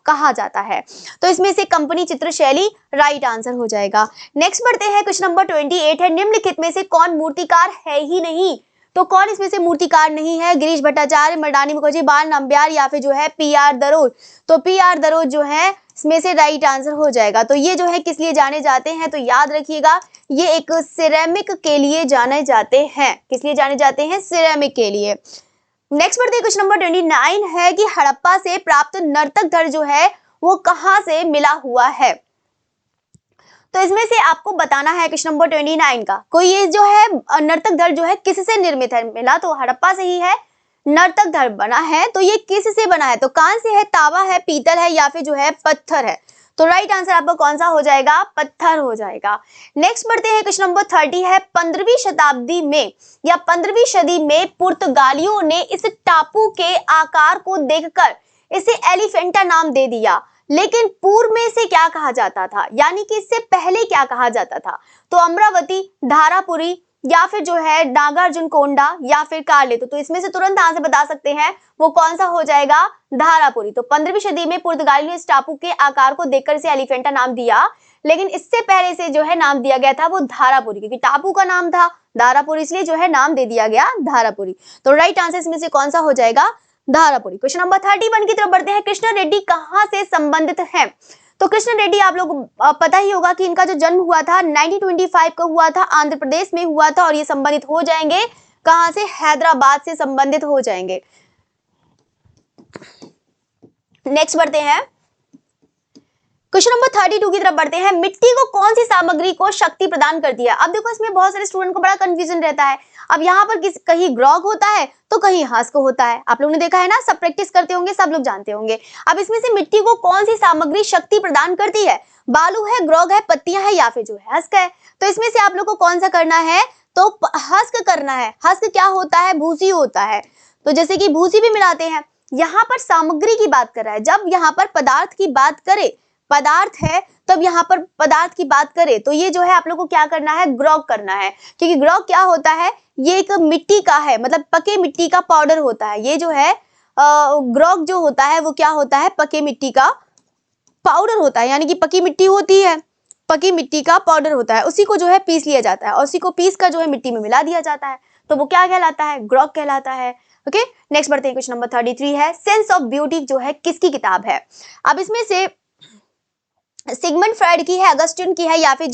कहा जाता है। तो इसमें से कंपनी चित्रशैली राइट आंसर हो जाएगा। नेक्स्ट बढ़ते हैं, क्वेश्चन नंबर 28 है, निम्नलिखित में से कौन मूर्तिकार है ही नहीं। तो कौन इसमें से मूर्तिकार नहीं है, गिरीश भट्टाचार्य, मर्दानी मुखर्जी, बाल नंब्यार, या फिर जो है PR दरोज। तो PR दरोज जो है इसमें से राइट आंसर हो जाएगा। तो ये जो है किस लिए जाने जाते हैं, तो याद रखिएगा ये एक सिरेमिक के लिए जाने जाते हैं। किस लिए जाने जाते हैं, सिरेमिक के लिए। नेक्स्ट बढ़ते हैं, क्वेश्चन नंबर 29 है कि हड़प्पा से प्राप्त नर्तक धड़ जो है वो कहां से मिला हुआ है। तो इसमें से आपको बताना है क्वेश्चन नंबर 29 का कोई ये जो है नर्तक धड़ जो है किससे निर्मित है, मिला तो हड़प्पा से ही है। नर्तक धड़ बना है तो ये किस से बना है, तो कांस्य है, तांबा है, पीतल है, या फिर जो है पत्थर है। तो राइट आंसर आपका कौन सा हो जाएगा? पत्थर हो जाएगा। नेक्स्ट बढ़ते हैं, क्वेश्चन नंबर 30 है, 15वीं शताब्दी में या 15वीं सदी में पुर्तगालियों ने इस टापू के आकार को देखकर इसे एलिफेंटा नाम दे दिया, लेकिन पूर्व में इसे क्या कहा जाता था, यानी कि इससे पहले क्या कहा जाता था? तो अमरावती, धारापुरी, या फिर जो है नागार्जुनकोंडा, या फिर कार्लेतो। तो इसमें से तुरंत आंसर बता सकते हैं, वो कौन सा हो जाएगा? धारापुरी। तो 15वीं सदी में पुर्तगालियों ने इस टापू के आकार को देखकर इसे एलिफेंटा नाम दिया, लेकिन इससे पहले से जो है नाम दिया गया था वो धारापुरी, क्योंकि टापू का नाम था धारापुरी, इसलिए जो है नाम दे दिया गया धारापुरी। तो राइट आंसर इसमें से कौन सा हो जाएगा? धारापुरी। क्वेश्चन नंबर 31 की तरफ बढ़ते हैं, कृष्णा रेड्डी कहां से संबंधित हैं? तो कृष्णा रेड्डी आप लोग पता ही होगा कि इनका जो जन्म हुआ था 1925 को हुआ था, आंध्र प्रदेश में हुआ था, और ये संबंधित हो जाएंगे कहां से? हैदराबाद से संबंधित हो जाएंगे। नेक्स्ट बढ़ते हैं, क्वेश्चन नंबर 32 की तरफ बढ़ते हैं, मिट्टी को कौन सी सामग्री को शक्ति प्रदान करती है? अब देखो इसमें बहुत सारे स्टूडेंट को बड़ा कंफ्यूजन रहता है। अब यहाँ पर कहीं ग्रॉग होता है तो कहीं हस्क होता है, आप लोगों ने देखा है ना, सब प्रैक्टिस करते होंगे, सब लोग जानते होंगे। अब इसमें से मिट्टी को कौन सी सामग्री शक्ति प्रदान करती है? बालू है, ग्रॉग है, पत्तियां है, या फिर जो है हस्क है? तो इसमें से आप लोग को कौन सा करना है? तो हस्क करना है। हस्क क्या होता है? भूसी होता है। तो जैसे कि भूसी भी मिलाते हैं, यहाँ पर सामग्री की बात कर रहा है। जब यहाँ पर पदार्थ की बात करे, पदार्थ है, तब यहाँ पर पदार्थ की बात करें तो ये जो है आप लोग को क्या करना है? ग्रॉग करना है, क्योंकि ग्रॉग क्या होता है? ये एक मिट्टी का है, मतलब पके मिट्टी का पाउडर होता है। ये जो है ग्रॉग जो होता है वो क्या होता है? पके मिट्टी का पाउडर होता है, यानी कि पकी मिट्टी होती है, पकी मिट्टी का पाउडर होता है, उसी को जो है पीस लिया जाता है, और उसी को पीस कर जो है मिट्टी में मिला दिया जाता है, तो वो क्या कहलाता है? ग्रॉग कहलाता है। ओके, नेक्स्ट बढ़ते हैं, क्वेश्चन नंबर 33 है, सेंस ऑफ ब्यूटी जो है किसकी किताब है? अब इसमें से सिगमंड फ्राइड की है, अगस्टिन की है, या फिर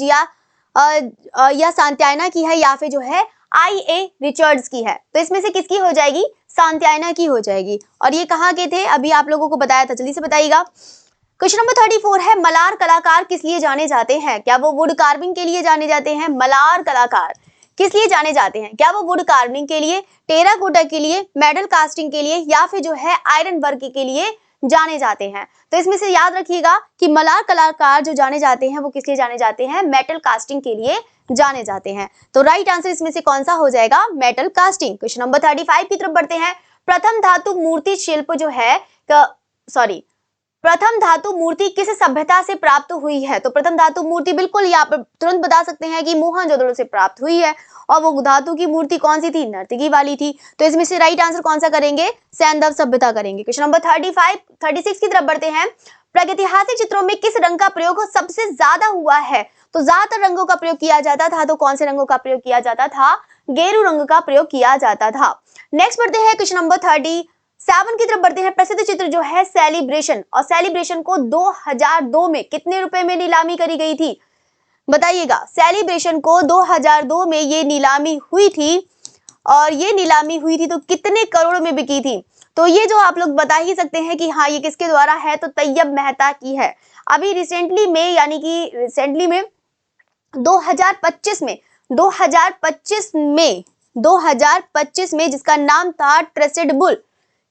या सांत्यायना की है, या फिर जो है I.A. रिचर्ड्स की है? तो इसमें से किसकी हो जाएगी? सांत्यायना की हो जाएगी। और ये कहाँ के थे? अभी आप लोगों को बताया था, जल्दी से बताइएगा। क्वेश्चन नंबर 34 है, मलार कलाकार किस लिए जाने जाते हैं? क्या वो वुड कार्विंग के लिए जाने जाते हैं? मलार कलाकार किस लिए जाने जाते हैं? क्या वो वुड कार्विंग के लिए, टेराकोटा के लिए, मेटल कास्टिंग के लिए, या फिर जो है आयरन वर्क के लिए जाने जाते हैं? तो इसमें से याद रखिएगा कि मलार कलाकार जो जाने जाते हैं वो किस लिए जाने जाते हैं? मेटल कास्टिंग के लिए जाने जाते हैं। तो राइट आंसर इसमें से कौन सा हो जाएगा? Metal casting. क्वेश्चन नंबर 35 की तरफ बढ़ते हैं, प्रथम धातु मूर्ति शिल्प जो है प्रथम धातु मूर्ति किस सभ्यता से प्राप्त हुई है? तो प्रथम धातु मूर्ति बिल्कुल यहाँ पर तुरंत बता सकते हैं कि मोहनजोदड़ो से प्राप्त हुई है, और वो धातु की मूर्ति कौन सी थी? नर्तकी वाली थी। तो इसमें से राइट आंसर कौन सा करेंगे? सैंधव सभ्यता करेंगे। क्वेश्चन नंबर 36 की तरफ बढ़ते हैं, प्रागैतिहासिक चित्रों में किस रंग का प्रयोग सबसे ज्यादा हुआ है? तो ज्यादातर रंगों का प्रयोग किया जाता था, तो कौन से रंगों का प्रयोग किया जाता था? गेरू रंग का प्रयोग किया जाता था। नेक्स्ट बढ़ते हैं, क्वेश्चन नंबर 37 की तरफ बढ़ते हैं, प्रसिद्ध चित्र जो है सेलिब्रेशन, और सेलिब्रेशन को 2002 में कितने रुपए में नीलामी करी गई थी? बताइएगा। सेलिब्रेशन को 2002 में ये नीलामी हुई थी, और ये नीलामी हुई थी तो कितने करोड़ में बिकी थी? तो ये जो आप लोग बता ही सकते हैं कि हाँ ये किसके द्वारा है, तो तैयब मेहता की है। अभी रिसेंटली में, यानी कि रिसेंटली में 2025 में जिसका नाम था ट्रेसेड बुल।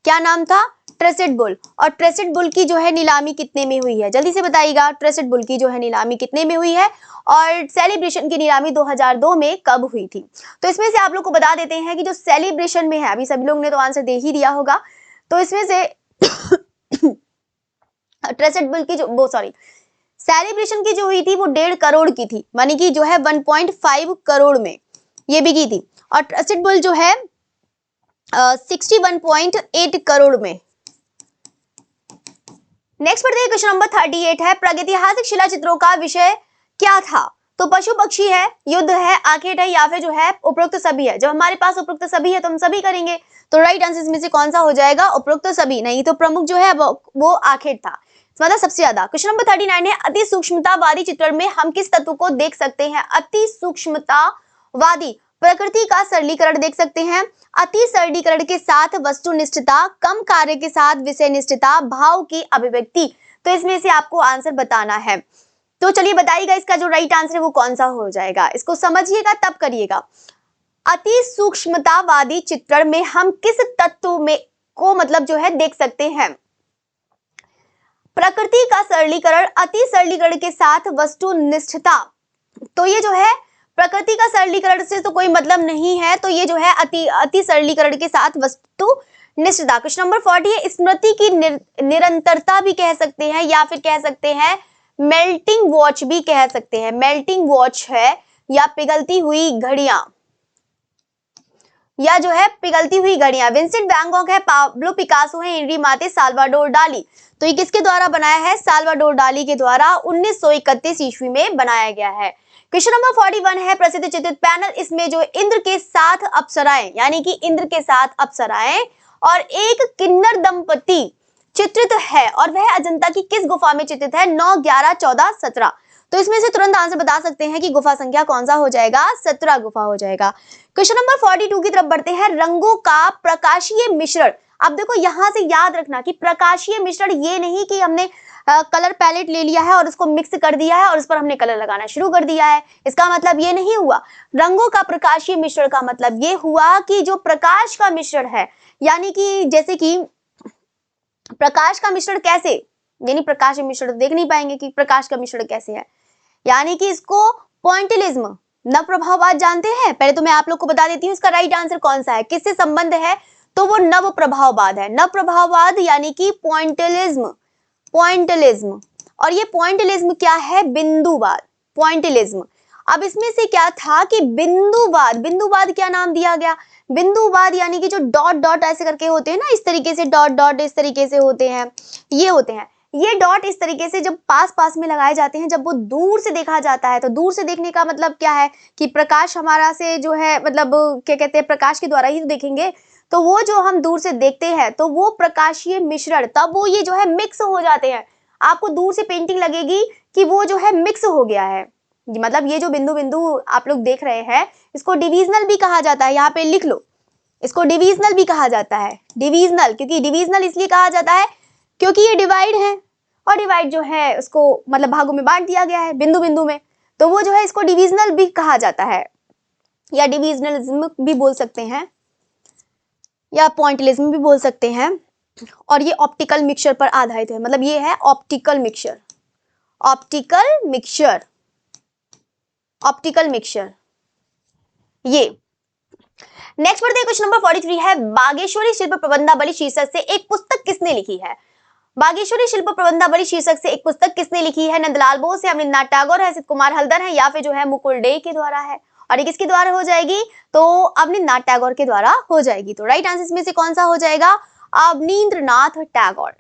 क्या नाम था? ट्रेसेड बुल। और ट्रेसेड बुल की जो है नीलामी कितने में हुई है? जल्दी से बताइएगा। ट्रेसेड बुल की जो है नीलामी कितने में हुई है, और सेलिब्रेशन की नीलामी 2002 में कब हुई थी? तो इसमें से आप लोग को बता देते हैं कि जो सेलिब्रेशन में है, अभी सभी लोग ने तो आंसर दे ही दिया होगा, तो इसमें से ट्रेसेड बुल की सेलिब्रेशन की जो हुई थी वो 1.5 करोड़ की थी, मानी कि जो है 1.5 करोड़ में ये बिकी थी, और ट्रेसेड बुल जो है 61.8 करोड़ में। नेक्स्ट बढ़ते हैं, क्वेश्चन नंबर 38 है, प्रागैतिहासिक शिला चित्रों का विषय क्या था? तो पशु पक्षी है, युद्ध है, आखेट है, या फिर जो है उपरोक्त सभी है। जब हमारे पास उपरोक्त सभी है तो हम सभी करेंगे, तो राइट आंसर में से कौन सा हो जाएगा? उपरोक्त सभी। नहीं तो प्रमुख जो है वो आखेट था, मतलब सबसे ज्यादा। क्वेश्चन नंबर 39 है, अति सूक्ष्मतावादी चित्रण में हम किस तत्व को देख सकते हैं? अति सूक्ष्मतावादी प्रकृति का सरलीकरण देख सकते हैं, अति सरलीकरण के साथ वस्तुनिष्ठता, कम कार्य के साथ विषय निष्ठता, भाव की अभिव्यक्ति। तो इसमें से आपको आंसर बताना है। तो चलिए बताइएगा इसका जो राइट आंसर है वो कौन सा हो जाएगा, इसको समझिएगा तब करिएगा। अति सूक्ष्मतावादी चित्रण में हम किस तत्व में को मतलब जो है देख सकते हैं? प्रकृति का सरलीकरण, अति सरलीकरण के साथ वस्तुनिष्ठता। तो ये जो है प्रकृति का सरलीकरण से तो कोई मतलब नहीं है, तो ये जो है अति सरलीकरण के साथ वस्तुनिष्ठता। क्वेश्चन नंबर 40 है, स्मृति की निरंतरता भी कह सकते हैं, या फिर कह सकते हैं मेल्टिंग वॉच भी कह सकते हैं। मेल्टिंग वॉच है या पिघलती हुई घड़ियां, या जो है पिघलती हुई घड़ियां। विंसेंट वैन गॉग है, पाब्लो पिकासो है, हेनरी माते, साल्वाडोर डाली। तो ये किसके द्वारा बनाया है? साल्वाडोर डाली के द्वारा 1931 ईस्वी में बनाया गया है। क्वेश्चन नंबर 41 है, प्रसिद्ध चित्रित पैनल। इसमें जो इंद्र के साथ अप्सराएं, यानी कि इंद्र के साथ अप्सराएं और एक किन्नर दंपति चित्रित है, और वह अजंता की किस गुफा में चित्रित है? 9, 11, 14, 17। तो इसमें से तुरंत आंसर बता सकते हैं कि गुफा संख्या कौन सा हो जाएगा? 17 गुफा हो जाएगा। क्वेश्चन नंबर 42 की तरफ बढ़ते हैं, रंगों का प्रकाशीय मिश्रण। अब देखो यहां से याद रखना कि प्रकाशीय मिश्रण ये नहीं कि हमने कलर पैलेट ले लिया है और उसको मिक्स कर दिया है और उस पर हमने कलर लगाना शुरू कर दिया है, इसका मतलब ये नहीं हुआ। रंगों का प्रकाशीय मिश्रण का मतलब ये हुआ कि जो प्रकाश का मिश्रण है, यानी कि जैसे कि प्रकाश का मिश्रण कैसे, यानी प्रकाश मिश्रण देख नहीं पाएंगे कि प्रकाश का मिश्रण कैसे है, यानी कि इसको पॉइंटिलिज्म, नव प्रभाववाद जानते हैं। पहले तो मैं आप लोग को बता देती हूँ इसका राइट आंसर कौन सा है, किससे संबंध है, तो वो नव प्रभाववाद है। नव प्रभाववाद यानी कि पॉइंटिलिज्म, पॉइंटिलिज्म। और ये पॉइंटिलिज्म क्या है? बिंदुवाद, पॉइंटिलिज्म। अब इसमें से क्या था कि बिंदुवाद, बिंदुवाद क्या नाम दिया गया? बिंदुवाद यानी कि जो डॉट डॉट ऐसे करके होते हैं ना, इस तरीके से डॉट डॉट इस तरीके से होते हैं, ये होते हैं। ये डॉट इस तरीके से जब पास पास में लगाए जाते हैं, जब वो दूर से देखा जाता है, तो दूर से देखने का मतलब क्या है कि प्रकाश हमारा से जो है, मतलब क्या कहते हैं, प्रकाश के द्वारा ही तो देखेंगे, तो वो जो हम दूर से देखते हैं तो वो प्रकाशीय मिश्रण, तब वो ये जो है मिक्स हो जाते हैं। आपको दूर से पेंटिंग लगेगी कि वो जो है मिक्स हो गया है, मतलब ये जो बिंदु बिंदु आप लोग देख रहे हैं, इसको डिविजनल भी कहा जाता है। यहाँ पे लिख लो, इसको डिविजनल भी कहा जाता है। डिविजनल, क्योंकि डिविजनल इसलिए कहा जाता है क्योंकि ये डिवाइड है, और डिवाइड जो है उसको मतलब भागों में बांट दिया गया है बिंदु बिंदु में, तो वो जो है इसको डिविजनल भी कहा जाता है, या डिविजनलिज्म भी बोल सकते हैं, या पॉइंटिलिज्म भी बोल सकते हैं। और ये ऑप्टिकल मिक्सचर पर आधारित है, मतलब ये है optical mixture, optical mixture, optical mixture. ये नेक्स्ट बढ़ते हैं, क्वेश्चन नंबर 43 है, बागेश्वरी शिल्प प्रबंधावली शीर्षक से एक पुस्तक किसने लिखी है? बागेश्वरी शिल्प प्रबंधावली शीर्षक से एक पुस्तक किसने लिखी है? नंदलाल बोस है, अमरिंद्रनाथ टैगोर है, सिद्ध कुमार हल्दर है, या फिर जो है मुकुल डे के द्वारा है। और ये किसके द्वारा हो जाएगी? तो अवनींद्रनाथ टैगोर के द्वारा हो जाएगी। तो राइट आंसर में से कौन सा हो जाएगा? अवनींद्रनाथ टैगोर।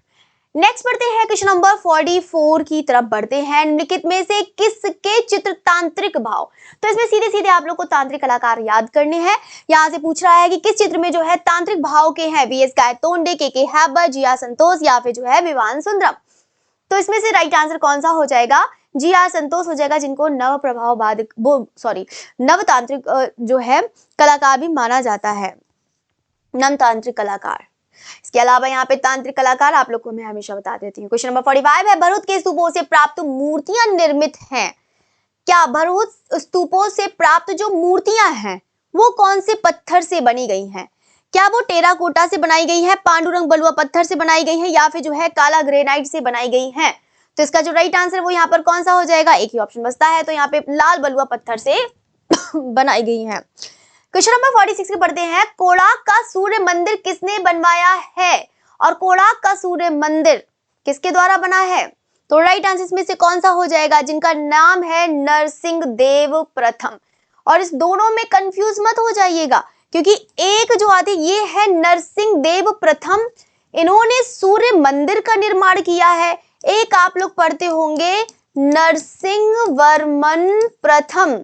नेक्स्ट बढ़ते हैं, क्वेश्चन नंबर 44 की तरफ बढ़ते हैं, निम्नलिखित में से किसके चित्र तांत्रिक भाव? तो इसमें सीधे सीधे आप लोग को तांत्रिक कलाकार याद करने हैं। यहाँ से पूछ रहा है कि किस चित्र में जो है तांत्रिक भाव के हैं? वीएस गायतोंडे, के हैबर, जिया संतोष, या फिर जो है विवान सुंदरम। तो इसमें से राइट आंसर कौन सा हो जाएगा? जिया संतोष हो जाएगा, जिनको नव प्रभाववाद नव तांत्रिक जो है कलाकार भी माना जाता है, नव तांत्रिक कलाकार। इसके अलावा यहाँ पे तांत्रिक कलाकार आप लोग को मैं हमेशा बता देती हूँ। क्वेश्चन नंबर 45 है, भरूच के स्तूपों से प्राप्त मूर्तियां निर्मित हैं। क्या भरूच स्तूपों से प्राप्त जो मूर्तियां हैं वो कौन से पत्थर से बनी गई हैं? क्या वो टेराकोटा से बनाई गई है, पांडुरंग बलुआ पत्थर से बनाई गई है, या फिर जो है काला ग्रेनाइट से बनाई गई है? तो इसका जो राइट आंसर वो यहाँ पर कौन सा हो जाएगा? एक ही ऑप्शन बचता है, तो यहाँ पे लाल बलुआ पत्थर से बनाई गई है। क्वेश्चन नंबर 46 के पढ़ते हैं, कोणार्क का सूर्य मंदिर किसने बनवाया है? और कोणार्क का सूर्य मंदिर किसके द्वारा बना है? तो राइट आंसर में से कौन सा हो जाएगा? जिनका नाम है नरसिंह देव प्रथम। और इस दोनों में कंफ्यूज मत हो जाइएगा, क्योंकि एक जो आती ये है नरसिंह देव प्रथम, इन्होंने सूर्य मंदिर का निर्माण किया है। एक आप लोग पढ़ते होंगे नरसिंह वर्मन प्रथम,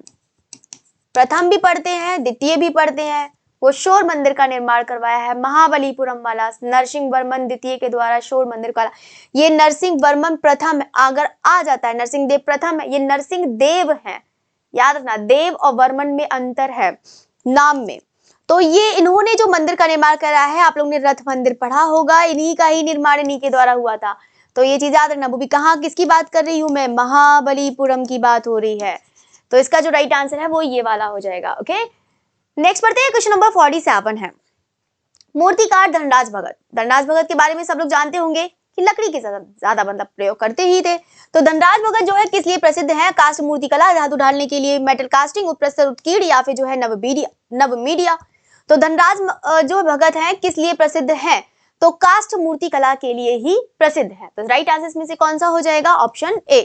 प्रथम भी पढ़ते हैं, द्वितीय भी पढ़ते हैं, वो शोर मंदिर का निर्माण करवाया है, महाबलीपुरम वाला नरसिंह वर्मन द्वितीय के द्वारा शोर मंदिर का। ये नरसिंह वर्मन प्रथम अगर आ जाता है, नरसिंह देव प्रथम है, ये नरसिंह देव है, याद रखना देव और वर्मन में अंतर है नाम में। तो ये इन्होंने जो मंदिर का निर्माण करा है, आप लोग ने रथ मंदिर पढ़ा होगा, इन्हीं का ही निर्माण इन्हीं के द्वारा हुआ था। तो ये चीज याद रखना। वो भी कहाँ किसकी बात कर रही हूं मैं? महाबलीपुरम की बात हो रही है। तो इसका जो राइट आंसर है वो ये वाला हो जाएगा। ओके, नेक्स्ट पढ़ते हैं, क्वेश्चन नंबर 47 है, मूर्तिकार धनराज भगत। धनराज भगत के बारे में सब लोग जानते होंगे कि लकड़ी के ज्यादा मतलब प्रयोग करते ही थे। तो धनराज भगत जो है किस लिए प्रसिद्ध है? कास्ट मूर्ति कला, धातु ढालने के लिए, मेटल कास्टिंग, उत्प्रस्तर उत्कीर्ण या फिर जो है नवमीडिया। तो धनराज जो भगत है किस लिए प्रसिद्ध है? तो कास्ट मूर्ति कला के लिए ही प्रसिद्ध है। तो राइट आंसर में से कौन सा हो जाएगा? Option A.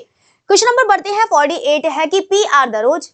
क्वेश्चन नंबर बढ़ते हैं 48 है कि पी आर दरोज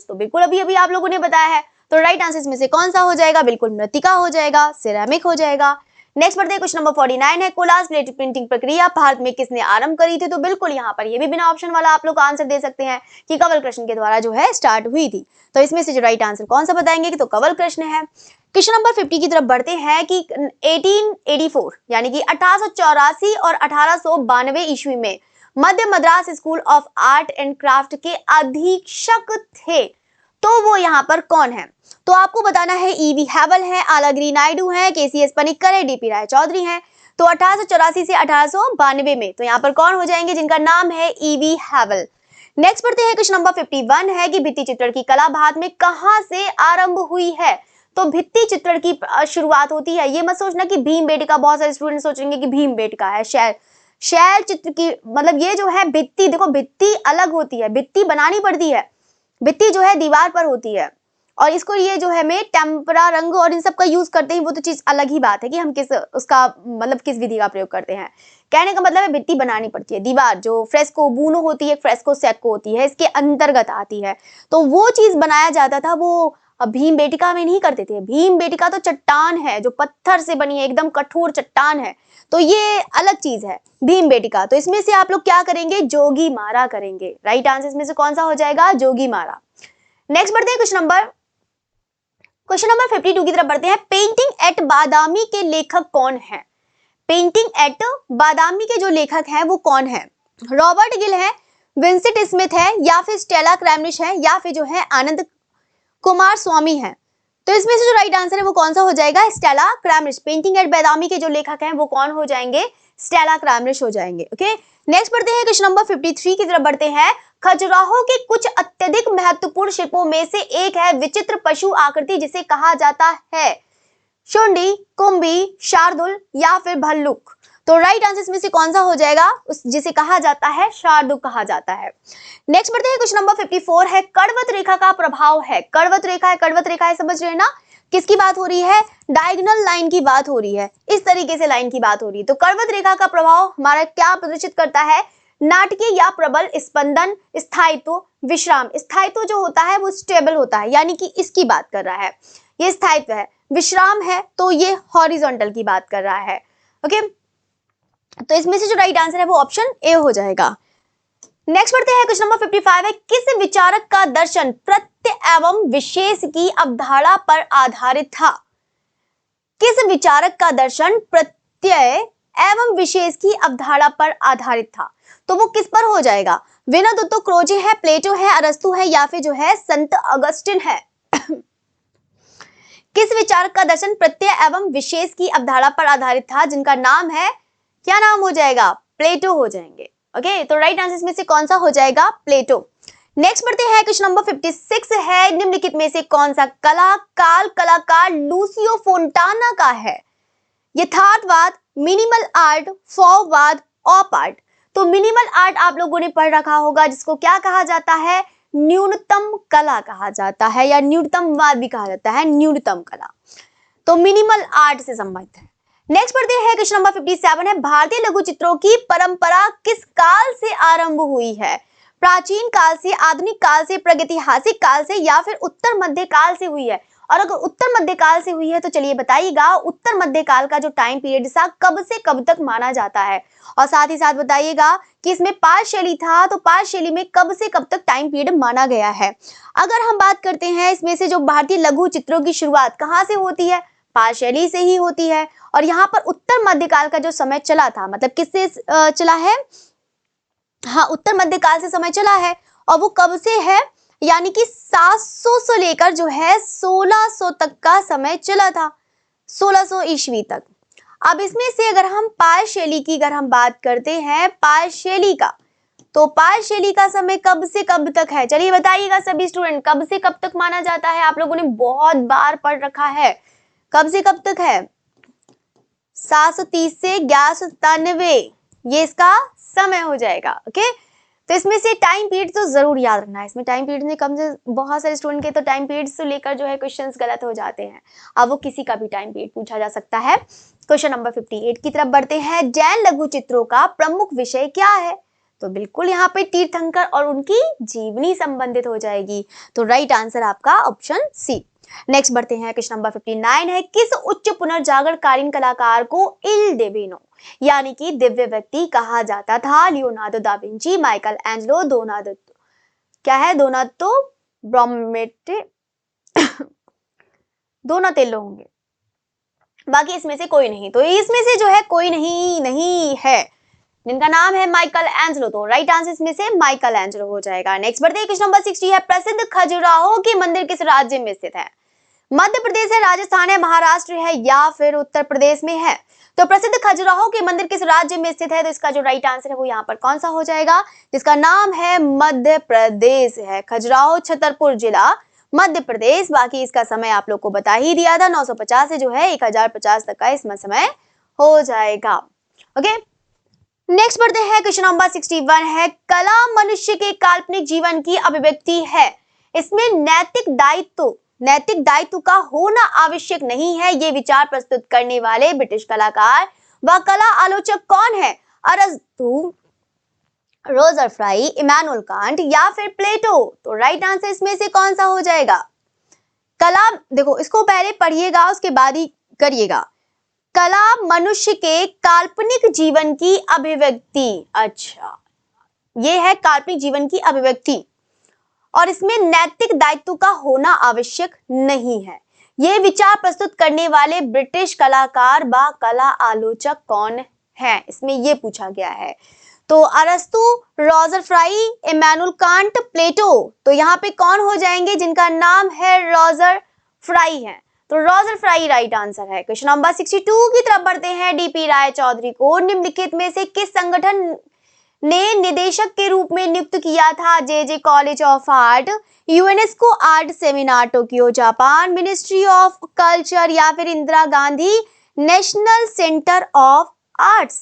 तो बिल्कुल अभी आप लोगों ने बताया है। तो राइट आंसर में से कौन सा हो जाएगा? बिल्कुल मृतिका हो जाएगा, सिरेमिक हो जाएगा। नेक्स्ट बढ़ते हैं क्वेश्चन नंबर 49 है कोलाज प्लेट प्रिंटिंग प्रक्रिया भारत में किसने आरंभ करी थी? तो बिल्कुल यहाँ पर ये भी बिना ऑप्शन वाला आप लोग आंसर दे सकते हैं कि कंवल कृष्ण के द्वारा जो है स्टार्ट हुई थी। तो इसमें से जो राइट आंसर कौन सा बताएंगे कि तो कंवल कृष्ण है। क्वेश्चन नंबर 50 की तरफ बढ़ते हैं कि 1884 यानी कि 1884 और 1892 ईस्वी में मध्य Madras school of art and craft के अधीक्षक थे, तो वो यहाँ पर कौन है? तो आपको बताना है ईवी हैवल है, आलागिरी नायडू है, केसीएस पनिक्कर है, डीपी राय चौधरी है। तो 1884 से 1892 में तो यहाँ पर कौन हो जाएंगे? जिनका नाम है ईवी हैवल। नेक्स्ट बढ़ते हैं क्वेश्चन नंबर 51 है कि भित्ति चित्रण की कला भारत में कहां से आरंभ हुई है? तो भित्ति चित्रण की शुरुआत होती है, ये मत सोचना कि भीमबेटका, बहुत सारे स्टूडेंट सोचेंगे कि भीमबेटका है, शैल चित्र की मतलब ये जो है भित्ति, देखो भित्ति अलग होती है, भित्ति बनानी पड़ती है, भित्ति जो है दीवार पर होती है और इसको ये जो है हमें टेम्परा रंग और इन सब का यूज करते हैं, वो तो चीज अलग ही बात है कि हम किस उसका मतलब किस विधि का प्रयोग करते हैं। कहने का मतलब है भित्ति बनानी पड़ती है, दीवार जो फ्रेस्को बूनो होती है, फ्रेस्को सेक्को होती है, इसके अंतर्गत आती है। तो वो चीज बनाया जाता था, वो भीमबेटका में नहीं करते थे। भीमबेटका तो चट्टान है जो पत्थर से बनी है, एकदम कठोर चट्टान है, तो ये अलग चीज है भीमबेटका। तो इसमें से आप लोग क्या करेंगे? जोगी मारा करेंगे। राइट आंसर में से कौन सा हो जाएगा? जोगी मारा। नेक्स्ट बढ़ते हैं क्वेश्चन नंबर 52 की तरफ बढ़ते हैं। पेंटिंग एट बादामी के लेखक कौन है? पेंटिंग एट बादामी के जो लेखक हैं वो कौन है? रॉबर्ट गिल है, विंसेंट स्मिथ है, या फिर स्टेला क्रैमरिश है, या फिर जो है आनंद कुमार स्वामी है। तो इसमें से जो राइट आंसर है वो कौन सा हो जाएगा? स्टेला क्रैमरिश। पेंटिंग एट बादामी के जो लेखक हैं वो कौन हो जाएंगे? स्टेला क्रैमरिश हो जाएंगे। ओके, नेक्स्ट बढ़ते हैं क्वेश्चन नंबर 53 की तरफ बढ़ते हैं। खजुराहो के कुछ अत्यधिक महत्वपूर्ण शिल्पों में से एक है विचित्र पशु आकृति जिसे कहा जाता है शुंडी, कुंभी, शार्दुल या फिर भल्लुक। तो राइट आंसर में से कौन सा हो जाएगा? उस जिसे कहा जाता है शार्दुल कहा जाता है। नेक्स्ट बढ़ते हैं क्वेश्चन नंबर 54 है कर्वत रेखा का प्रभाव है। कर्वत रेखा है समझ रहे हैं ना? किसकी बात हो रही है? डायगोनल लाइन की बात हो रही है, इस तरीके से लाइन की बात हो रही है। तो कर्वत रेखा का प्रभाव हमारा क्या प्रदर्शित करता है? नाटकीय या प्रबल स्पंदन, स्थायित्व, विश्राम। स्थायित्व जो होता है वो स्टेबल होता है, यानी कि इसकी बात कर रहा है, ये स्थायित्व है। विश्राम है तो ये हॉरिजॉन्टल की बात कर रहा है। ओके, तो इसमें से जो राइट आंसर है वो ऑप्शन ए हो जाएगा। नेक्स्ट बढ़ते हैं क्वेश्चन नंबर 55 है किस विचारक का दर्शन प्रत्यय एवं विशेष की अवधारणा पर आधारित था? किस विचारक का दर्शन प्रत्यय एवं विशेष की अवधारणा पर आधारित था? तो वो किस पर हो जाएगा? विनोदोत्तो क्रोचे है, प्लेटो है, अरस्तु है, या फिर जो है संत अगस्टिन है। किस विचारक का दर्शन प्रत्यय एवं विशेष की अवधारणा पर आधारित था, जिनका नाम है, क्या नाम हो जाएगा? प्लेटो हो जाएंगे। ओके, तो राइट आंसर में से कौन सा हो जाएगा? प्लेटो। नेक्स्ट बढ़ते हैं क्वेश्चन नंबर 56 है निम्नलिखित में से कौन सा कलाकार लूसियो फोंटाना का है? यथार्थवाद, मिनिमल आर्ट, फॉर्मवाद, ऑप आर्ट। तो मिनिमल आर्ट आप लोगों ने पढ़ रखा होगा, जिसको क्या कहा जाता है? न्यूनतम कला कहा जाता है, या न्यूनतमवाद भी कहा जाता है, न्यूनतम कला। तो मिनिमल आर्ट से संबंधित है। नेक्स्ट बढ़ते हैं क्वेश्चन नंबर 57 है भारतीय लघु चित्रों की परंपरा किस काल से आरंभ हुई है? प्राचीन काल से, आधुनिक काल से, प्रागैतिहासिक काल से, या फिर उत्तर मध्य काल से हुई है? और अगर उत्तर मध्य काल से हुई है तो चलिए बताइएगा उत्तर मध्य काल का जो टाइम पीरियड था कब से कब तक माना जाता है, और साथ ही साथ बताइएगा कि इसमें पाल शैली था तो पाल शैली में कब से कब तक टाइम पीरियड माना गया है। अगर हम बात करते हैं इसमें से जो भारतीय लघु चित्रों की शुरुआत कहाँ से होती है? पाल शैली से ही होती है। और यहाँ पर उत्तर मध्यकाल का जो समय चला था, मतलब किससे चला है? हाँ, उत्तर मध्यकाल से समय चला है, और वो कब से है? यानी कि 700 से लेकर जो है 1600 तक का समय चला था, 1600 ईस्वी तक। अब इसमें से अगर हम पाल शैली की अगर हम बात करते हैं, पाल शैली का, तो पाल शैली का समय कब से कब तक है? चलिए बताइएगा सभी स्टूडेंट, कब से कब तक माना जाता है? आप लोगों ने बहुत बार पढ़ रखा है, कब से कब तक है? 730 से 1197 ये इसका समय हो जाएगा। ओके, तो इसमें से टाइम पीरियड तो जरूर याद रखना है। इसमें टाइम पीरियड में कम से बहुत सारे स्टूडेंट के तो टाइम पीरियड से लेकर जो है क्वेश्चंस गलत हो जाते हैं। अब वो किसी का भी टाइम पीरियड पूछा जा सकता है। क्वेश्चन नंबर 58 की तरफ बढ़ते हैं। जैन लघु चित्रों का प्रमुख विषय क्या है? तो बिल्कुल यहाँ पे तीर्थंकर और उनकी जीवनी संबंधित हो जाएगी। तो राइट आंसर आपका ऑप्शन सी। नेक्स्ट बढ़ते हैं। क्वेश्चन नंबर 59 है। किस उच्च पुनर्जागरणकालीन कलाकार को इल डिविनो यानी कि दिव्य व्यक्ति कहा जाता था? Leonardo da Vinci, Michael Angelo, दोनातो, क्या है दोनातो ब्रोमेटे दोनातेलो होंगे, बाकी इसमें से कोई नहीं। तो इसमें से जो है कोई नहीं है जिनका नाम है माइकल एंजेलो। तो राइट आंसर इसमें से माइकल एंजेलो हो जाएगा। नेक्स्ट बढ़ते हैं। क्वेश्चन नंबर 60 है। प्रसिद्ध खजुराहो के मंदिर किस राज्य में स्थित है? मध्य प्रदेश है, राजस्थान है, महाराष्ट्र है या फिर उत्तर प्रदेश में है? तो प्रसिद्ध खजुराहो के मंदिर किस राज्य में स्थित है? तो इसका जो राइट आंसर है वो यहाँ पर कौन सा हो जाएगा? जिसका नाम है मध्य प्रदेश है। खजुराहो छतरपुर जिला, मध्य प्रदेश। बाकी इसका समय आप लोग को बता ही दिया था, 950 से जो है 1050 तक का इसमें समय हो जाएगा। ओके, नेक्स्ट बढ़ते हैं। क्वेश्चन नंबर 61 है। कला मनुष्य के काल्पनिक जीवन की अभिव्यक्ति है। इसमें नैतिक दायित्व का होना आवश्यक नहीं है। ये विचार प्रस्तुत करने वाले ब्रिटिश कलाकार व कला आलोचक कौन है? अरस्तु, रोजर फ्राई, इमैनुअल कांट या फिर प्लेटो? तो राइट आंसर इसमें से कौन सा हो जाएगा? कला, देखो इसको पहले पढ़िएगा उसके बाद ही करिएगा। कला मनुष्य के काल्पनिक जीवन की अभिव्यक्ति। अच्छा, ये है काल्पनिक जीवन की अभिव्यक्ति और इसमें नैतिक दायित्व का होना आवश्यक नहीं है। ये विचार प्रस्तुत करने वाले ब्रिटिश कलाकार व कला आलोचक कौन है? इसमें ये पूछा गया है। तो अरस्तु, रोजर फ्राई, इमैनुअल कांट, प्लेटो। तो यहाँ पे कौन हो जाएंगे? जिनका नाम है रोजर फ्राई है। तो रोजर फ्राई राइट आंसर है। क्वेश्चन नंबर 62 की तरफ बढ़ते हैं। डीपी राय चौधरी को निम्नलिखित में से किस संगठन ने निदेशक के रूप में नियुक्त किया था? J college of art, UNESCO art seminar Tokyo Japan, ministry of culture या फिर Indira Gandhi national centre of arts?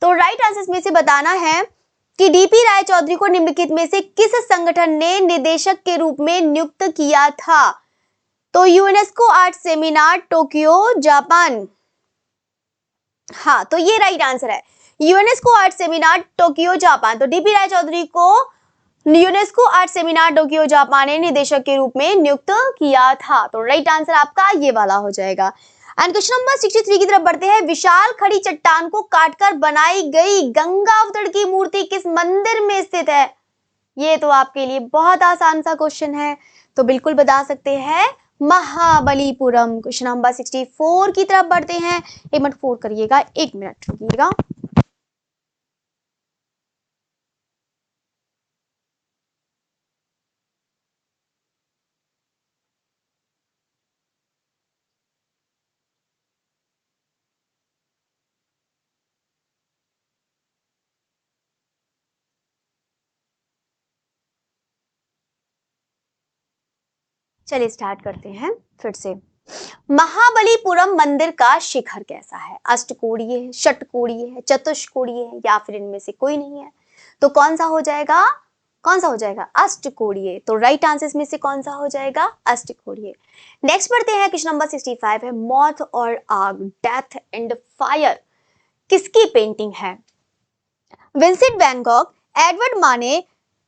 तो राइट आंसर में से बताना है कि डीपी राय चौधरी को निम्नलिखित में से किस संगठन ने निदेशक के रूप में नियुक्त किया था? तो UNESCO art seminar Tokyo Japan. हाँ, तो ये राइट आंसर है, UNESCO art seminar Tokyo Japan. तो डीपी राय चौधरी को UNESCO art seminar Tokyo Japan ने निदेशक के रूप में नियुक्त किया था। तो राइट आंसर आपका ये वाला हो जाएगा। एंड क्वेश्चन नंबर 63 की तरफ बढ़ते हैं। विशाल खड़ी चट्टान को काटकर बनाई गई गंगा अवतरण की मूर्ति किस मंदिर में स्थित है? ये तो आपके लिए बहुत आसान सा क्वेश्चन है, तो बिल्कुल बता सकते हैं महाबलीपुरम। क्वेश्चन नंबर 64 की तरफ बढ़ते हैं। 1 मिनट 4 करिएगा, 1 मिनट रुकिएगा। चलिए स्टार्ट करते हैं फिर से। महाबलीपुरम मंदिर का शिखर कैसा है? अष्टकोणीय है, षटकोणीय है, चतुष्कोणीय है या फिर इनमें से कोई नहीं है? तो कौन सा हो जाएगा? कौन सा हो जाएगा? अष्टकोणीय। तो राइट आंसर इसमें से कौन सा हो जाएगा? अष्टकोणीय। नेक्स्ट बढ़ते हैं। क्वेश्चन नंबर 65 है। मौत और आग, डेथ एंड फायर किसकी पेंटिंग है? विंसेंट वैन गॉग, एडवर्ड माने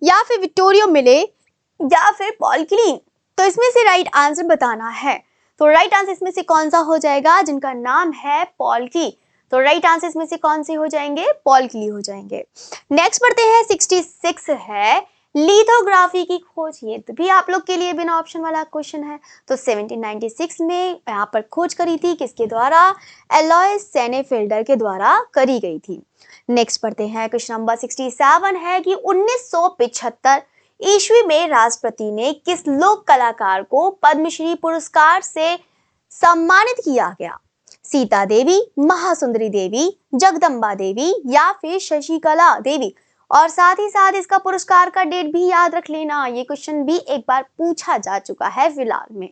या फिर विक्टोरियो मिले या फिर पॉल क्लीन? तो इसमें से राइट आंसर बताना है। तो राइट आंसर इसमें से कौन सा हो जाएगा? जिनका नाम है पॉल की। तो राइट आंसर इसमें से कौन से हो जाएंगे? पॉल क्ली हो जाएंगे। नेक्स्ट बढ़ते हैं। 66 है। लिथोग्राफी की खोज, ये तो भी आप लोग के लिए बिना ऑप्शन वाला क्वेश्चन है। तो 1796 में यहाँ पर खोज करी थी किसके द्वारा? एलॉयस सेनेफिल्डर के द्वारा करी गई थी। नेक्स्ट बढ़ते हैं। क्वेश्चन नंबर 67 है कि 1975 ईस्वी में राष्ट्रपति ने किस लोक कलाकार को पद्मश्री पुरस्कार से सम्मानित किया गया? सीता देवी, महासुंदरी देवी, जगदम्बा देवी या फिर शशिकला देवी? और साथ ही साथ इसका पुरस्कार का डेट भी याद रख लेना, ये क्वेश्चन भी एक बार पूछा जा चुका है फिलहाल में।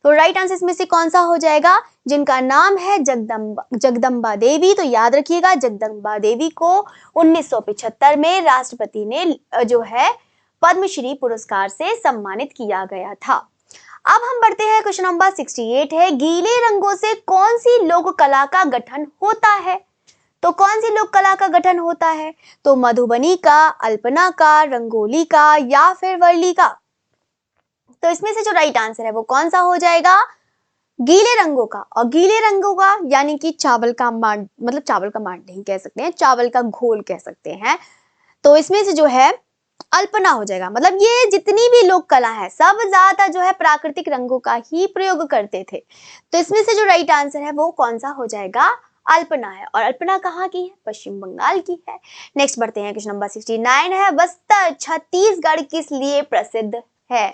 तो राइट आंसर इसमें से कौन सा हो जाएगा, जिनका नाम है जगदम्बा देवी। तो याद रखिएगा, जगदम्बा देवी को 1975 में राष्ट्रपति ने जो है पद्मश्री पुरस्कार से सम्मानित किया गया था। अब हम बढ़ते हैं, क्वेश्चन नंबर 68 है, गीले रंगों से कौन सी लोक कला का गठन होता है। तो कौन सी लोक कला का गठन होता है, तो मधुबनी का, अल्पना का, रंगोली का या फिर वर्ली का। तो इसमें से जो राइट आंसर है वो कौन सा हो जाएगा, गीले रंगों का। और गीले रंगों का यानी कि चावल का मांड, मतलब चावल का मांड नहीं कह सकते हैं, चावल का घोल कह सकते हैं। तो इसमें से जो है अल्पना हो जाएगा। मतलब ये जितनी भी लोक कला है सब ज्यादा जो है प्राकृतिक रंगों का ही प्रयोग करते थे। तो इसमें से जो राइट आंसर है वो कौन सा हो जाएगा, अल्पना है। और अल्पना कहाँ की है, पश्चिम बंगाल की है। नेक्स्ट बढ़ते हैं, क्वेश्चन नंबर 69 है, बस्तर छत्तीसगढ़ किस लिए प्रसिद्ध है।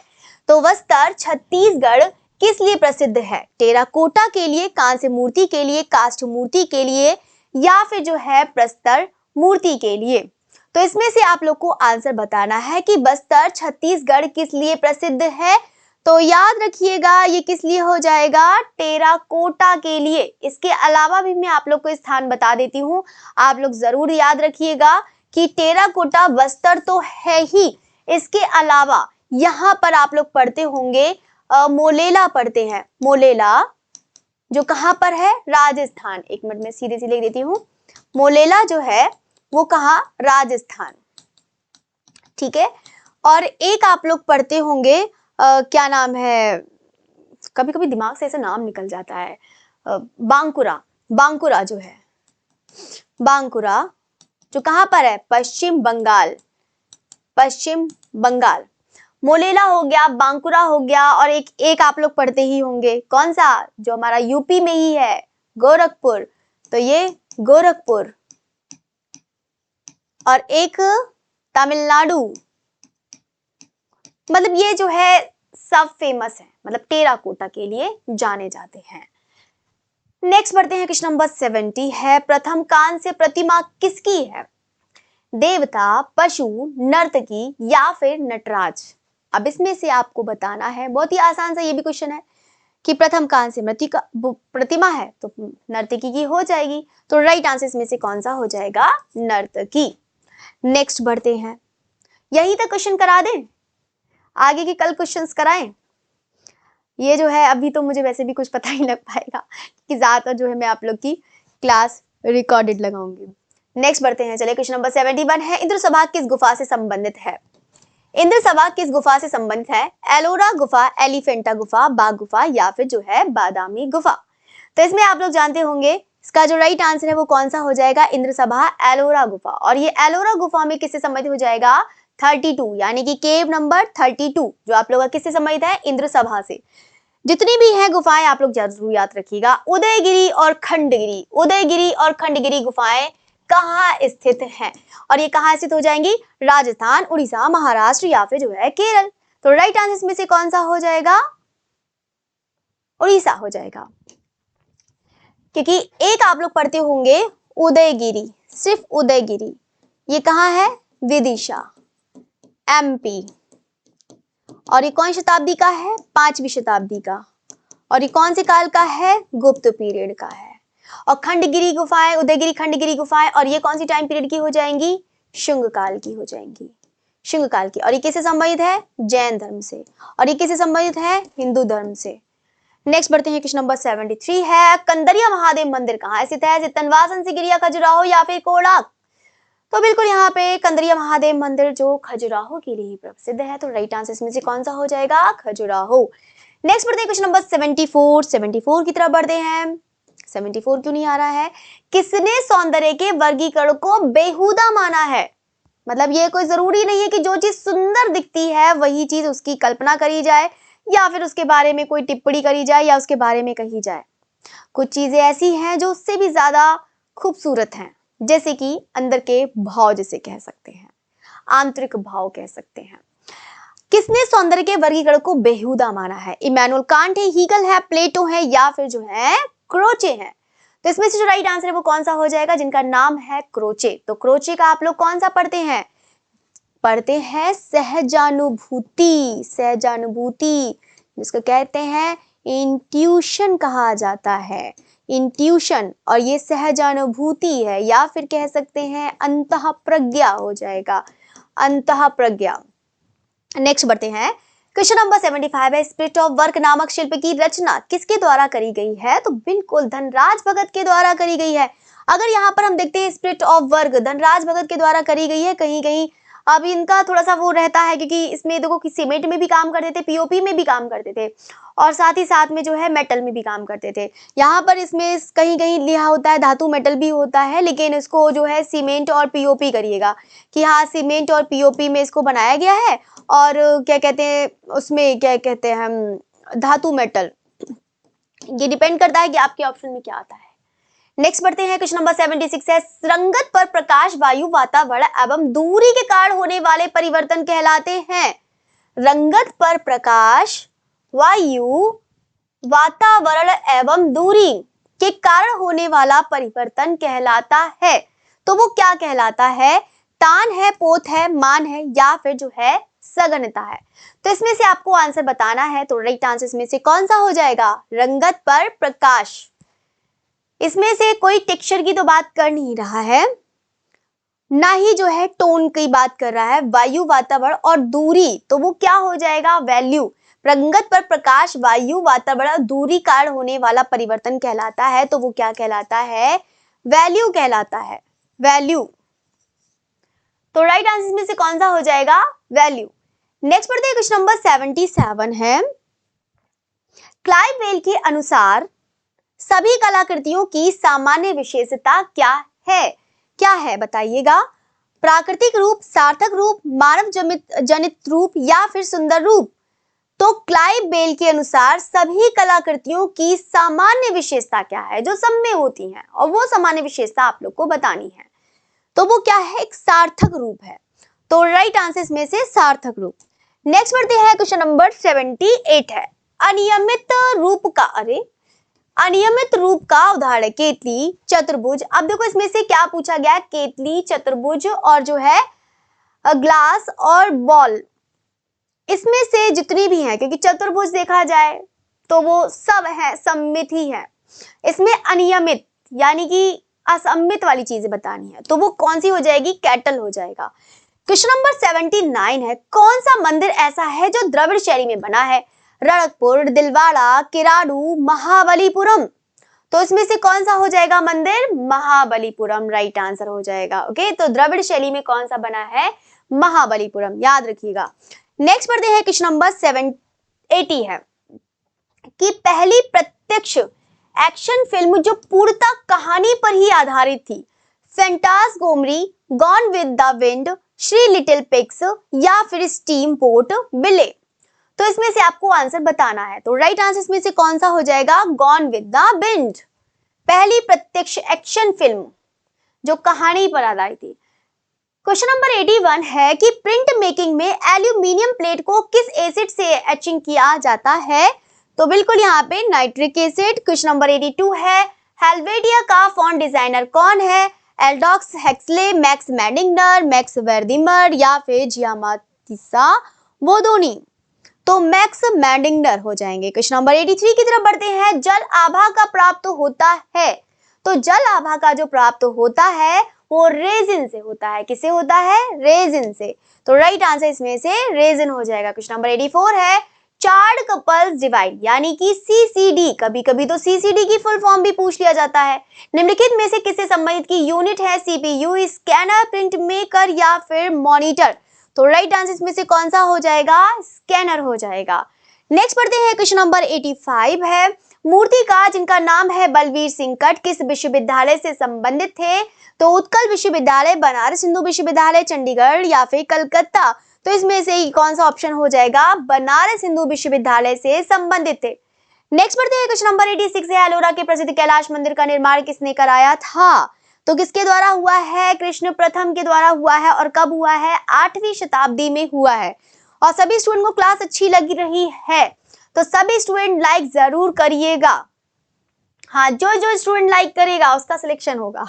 तो बस्तर छत्तीसगढ़ किस लिए प्रसिद्ध है, टेराकोटा के लिए, कांस्य मूर्ति के लिए, काष्ठ मूर्ति के लिए या फिर जो है प्रस्तर मूर्ति के लिए। तो इसमें से आप लोग को आंसर बताना है कि बस्तर छत्तीसगढ़ किस लिए प्रसिद्ध है। तो याद रखिएगा ये किस लिए हो जाएगा, टेराकोटा के लिए। इसके अलावा भी मैं आप लोग को स्थान बता देती हूँ, आप लोग जरूर याद रखिएगा कि टेराकोटा बस्तर तो है ही, इसके अलावा यहाँ पर आप लोग पढ़ते होंगे मोलेला पढ़ते हैं। मोलेला जो कहाँ पर है, राजस्थान। एक मिनट में सीधे सीधे लिख देती हूँ, मोलेला जो है वो कहाँ, राजस्थान। ठीक है। और एक आप लोग पढ़ते होंगे क्या नाम है, कभी कभी दिमाग से ऐसा नाम निकल जाता है, बांकुरा। बांकुरा जो है, बांकुरा जो कहाँ पर है, पश्चिम बंगाल। पश्चिम बंगाल। मोलेला हो गया, बांकुरा हो गया, और एक आप लोग पढ़ते ही होंगे, कौन सा, जो हमारा यूपी में ही है, गोरखपुर। तो ये गोरखपुर। और एक तमिलनाडु। मतलब ये जो है सब फेमस है, मतलब टेराकोटा के लिए जाने जाते हैं। नेक्स्ट बढ़ते हैं, क्वेश्चन नंबर 70 है, प्रथम कांस्य प्रतिमा किसकी है, देवता, पशु, नर्तकी या फिर नटराज। अब इसमें से आपको बताना है, बहुत ही आसान सा ये भी क्वेश्चन है कि प्रथम कांस्य प्रतिमा है तो नर्तकी की हो जाएगी। तो राइट आंसर इसमें से कौन सा हो जाएगा, नर्तकी। नेक्स्ट बढ़ते हैं, यही तक क्वेश्चन करा दें, आगे के कल क्वेश्चंस कराएं। ये जो है अभी तो मुझे वैसे भी कुछ पता ही लग पाएगा कि ज्यादातर जो है मैं आप लोग की क्लास रिकॉर्डेड लगाऊंगी। नेक्स्ट बढ़ते हैं, चलिए क्वेश्चन नंबर 71 है, इंद्र सभा किस गुफा से संबंधित है। इंद्र सभा किस गुफा से संबंधित है, एलोरा गुफा, एलिफेंटा गुफा, बाघ गुफा या फिर जो है बादामी गुफा। तो इसमें आप लोग जानते होंगे इसका जो राइट आंसर है वो कौन सा हो जाएगा, इंद्र सभा एलोरा गुफा। और ये एलोरा गुफा में किससे संबंधित हो जाएगा, 32, यानी कि केव नंबर 32 जो आप लोग का किससे संबंधित है, इंद्र सभा से। जितनी भी है गुफाएं आप लोग जरूर याद रखिएगा, उदयगिरी और खंडगिरी। उदयगिरी और खंडगिरी गुफाएं कहाँ स्थित हैं, और ये कहाँ स्थित हो जाएंगी, राजस्थान, उड़ीसा, महाराष्ट्र या फिर जो है केरल। तो राइट आंसर इसमें से कौन सा हो जाएगा, उड़ीसा हो जाएगा। क्योंकि एक आप लोग पढ़ते होंगे उदयगिरी, सिर्फ उदयगिरी, ये कहाँ है, विदिशा, एमपी। और ये कौन शताब्दी का है, 5वीं शताब्दी का। और ये कौन से काल का है, गुप्त पीरियड का है। और खंडगिरी गुफाएं, उदयगिरी खंडगिरी गुफाएं, और ये कौन सी टाइम पीरियड की हो जाएंगी, शुंग काल की हो जाएंगी, शुंग काल की। और ये किससे संबंधित है, जैन धर्म से। और ये किससे संबंधित है, हिंदू धर्म से। नेक्स्ट बढ़ते हैं, क्वेश्चन नंबर 73 है, कंदरिया महादेव मंदिर कहाँ स्थित है, तनवासन, सिगिरिया, खजुराहो या फिर कोणार्क। तो बिल्कुल यहाँ पे कंदरिया महादेव मंदिर जो खजुराहो के लिए प्रसिद्ध है। तो राइट आंसर इसमें से कौन सा हो जाएगा, खजुराहो। नेक्स्ट बढ़ते हैं क्वेश्चन नंबर 74 की तरफ बढ़ते हैं। 74 क्यों नहीं आ रहा है, किसने सौंदर्य के वर्गीकरण को बेहुदा माना है। मतलब ये कोई जरूरी नहीं है कि जो चीज सुंदर दिखती है वही चीज उसकी कल्पना करी जाए या फिर उसके बारे में कोई टिप्पणी करी जाए या उसके बारे में कही जाए। कुछ चीजें ऐसी हैं जो उससे भी ज्यादा खूबसूरत हैं, जैसे कि अंदर के भाव जिसे कह सकते हैं, आंतरिक भाव कह सकते हैं। किसने सौंदर्य के वर्गीकरण को बेहुदा माना है, इमैनुअल कांट है, हीगल है, प्लेटो है या फिर जो है क्रोचे है। तो इसमें से जो राइट आंसर है वो कौन सा हो जाएगा, जिनका नाम है क्रोचे। तो क्रोचे का आप लोग कौन सा पढ़ते हैं, पढ़ते हैं सहजानुभूति। सहजानुभूति जिसको कहते हैं इंट्यूशन कहा जाता है, इंट्यूशन। और ये सहजानुभूति है या फिर कह सकते हैं अंतः प्रज्ञा हो जाएगा, अंतः प्रज्ञा। नेक्स्ट बढ़ते हैं, क्वेश्चन नंबर 75 है, स्पिरिट ऑफ वर्क नामक शिल्प की रचना किसके द्वारा करी गई है? तो बिल्कुल धनराज भगत के द्वारा करी गई है। अगर यहाँ पर हम देखते हैं स्पिरिट ऑफ वर्क धनराज भगत के द्वारा करी गई है, कहीं कहीं अब इनका थोड़ा सा वो रहता है क्योंकि इसमें देखो कि सीमेंट में भी काम करते थे, पीओपी में भी काम करते थे और साथ ही साथ में जो है मेटल में भी काम करते थे। यहाँ पर इसमें कहीं कहीं लिखा होता है धातु मेटल भी होता है, लेकिन इसको जो है सीमेंट और पीओपी करिएगा कि हाँ सीमेंट और पीओपी में इसको बनाया गया है और क्या कहते हैं उसमें क्या कहते हैं हम धातु मेटल। ये डिपेंड करता है कि आपके ऑप्शन में क्या आता है। नेक्स्ट बढ़ते हैं, क्वेश्चन नंबर 76 है, रंगत पर प्रकाश वायु वातावरण एवं दूरी के कारण होने वाले परिवर्तन कहलाते हैं। रंगत पर प्रकाश वायु वातावरण एवं दूरी के कारण होने वाला परिवर्तन कहलाता है। तो वो क्या कहलाता है? तान है, पोत है, मान है या फिर जो है सघनता है। तो इसमें से आपको आंसर बताना है, तो राइट आंसर इसमें से कौन सा हो जाएगा? रंगत पर प्रकाश। इसमें से कोई टेक्सचर की तो बात कर नहीं रहा है, ना ही जो है टोन की बात कर रहा है। वायु वातावरण और दूरी, तो वो क्या हो जाएगा? वैल्यू। रंगत पर प्रकाश वायु वातावरण दूरी कारण होने वाला परिवर्तन कहलाता है, तो वो क्या कहलाता है? वैल्यू कहलाता है, वैल्यू। तो राइट आंसर में से कौन सा हो जाएगा? वैल्यू। नेक्स्ट पढ़ते हैं, क्वेश्चन नंबर 77 है, क्लाइव बेल के अनुसार सभी कलाकृतियों की सामान्य विशेषता क्या है? क्या है बताइएगा? प्राकृतिक रूप, सार्थक रूप, मानव जनित रूप या फिर सुंदर रूप। तो क्लाइव बेल के अनुसार सभी कलाकृतियों की सामान्य विशेषता क्या है जो सब में होती है, और वो सामान्य विशेषता आप लोग को बतानी है। तो वो क्या है? एक सार्थक रूप है। तो राइट आंसर इसमें से सार्थक रूप। नेक्स्ट बढ़ते हैं, क्वेश्चन नंबर 78 है, अनियमित रूप का, अनियमित रूप का उदाहरण केतली, चतुर्भुज। अब देखो इसमें से क्या पूछा गया? केतली, चतुर्भुज और जो है ग्लास और बॉल। इसमें से जितनी भी हैं, क्योंकि चतुर्भुज देखा जाए तो वो सब है, सममित ही है। इसमें अनियमित यानी कि असममित वाली चीजें बतानी है, तो वो कौन सी हो जाएगी? कैटल हो जाएगा। क्वेश्चन नंबर 79 है, कौन सा मंदिर ऐसा है जो द्रविड़ शैली में बना है? रणकपुर, दिलवाड़ा, किराडू, महाबलीपुरम। तो इसमें से कौन सा हो जाएगा मंदिर? महाबलीपुरम राइट आंसर हो जाएगा। ओके, तो द्रविड़ शैली में कौन सा बना है? महाबलीपुरम, याद रखिएगा। नेक्स्ट बढ़ते हैं, क्वेश्चन नंबर 780 है कि पहली प्रत्यक्ष एक्शन फिल्म जो पूर्णतः कहानी पर ही आधारित थी, फैंटास्मगोमरी, gone with the wind, three little pigs या फिर स्टीम बोट बिले। तो इसमें से आपको आंसर बताना है, तो राइट आंसर इसमें से कौन सा हो जाएगा? गॉन विद द विंड, पहली प्रत्यक्ष एक्शन फिल्म जो कहानी पर आधारित थी। क्वेश्चन नंबर 81 है कि प्रिंट मेकिंग में एल्यूमिनियम प्लेट को किस एसिड से एचिंग किया जाता है? तो बिल्कुल यहाँ पे नाइट्रिक एसिड। क्वेश्चन नंबर 82 है, हेल्वेटिया का फॉन्ट डिजाइनर कौन है? एल्डॉक्स हेक्सले, मैक्स मैडिंगनर, मैक्स वर्दिमर या फिर जियामातिसा बोदोनी। तो मैक्स मैडिंगनर हो जाएंगे। क्वेश्चन नंबर 83 की तरफ बढ़ते हैं, जल आभा का प्राप्त होता है। तो जल आभा का जो प्राप्त होता है वो रेजिन से होता है। किससे होता है? रेजिन से। तो राइट आंसर इसमें से रेजिन हो जाएगा। क्वेश्चन नंबर 84 है, चार्ड कपल्स डिवाइड यानी कि सीसीडी, कभी कभी तो सीसीडी की फुल फॉर्म भी पूछ लिया जाता है, निम्नलिखित में से किससे संबंधित की यूनिट है? सीपीयू, स्कैनर, प्रिंट मेकर या फिर मॉनिटर। तो राइट आंसर इसमें से कौन सा हो जाएगा? स्कैनर हो जाएगा। नेक्स्ट पढ़ते हैं, क्वेश्चन नंबर 85 है, मूर्तिकार जिनका नाम है बलवीर सिंह कट किस विश्वविद्यालय से संबंधित थे? तो उत्कल विश्वविद्यालय, बनारस हिंदू विश्वविद्यालय, चंडीगढ़ या फिर कलकत्ता। तो इसमें से कौन सा ऑप्शन हो जाएगा? बनारस हिंदू विश्वविद्यालय से संबंधित थे। नेक्स्ट बढ़ते हैं, क्वेश्चन नंबर 86 है, एलोरा के प्रसिद्ध कैलाश मंदिर का निर्माण किसने कराया था? तो किसके द्वारा हुआ है? कृष्ण प्रथम के द्वारा हुआ है। और कब हुआ है? 8वीं शताब्दी में हुआ है। और सभी स्टूडेंट को क्लास अच्छी लग रही है तो सभी स्टूडेंट लाइक जरूर करिएगा। हाँ, जो जो स्टूडेंट लाइक करेगा उसका सिलेक्शन होगा।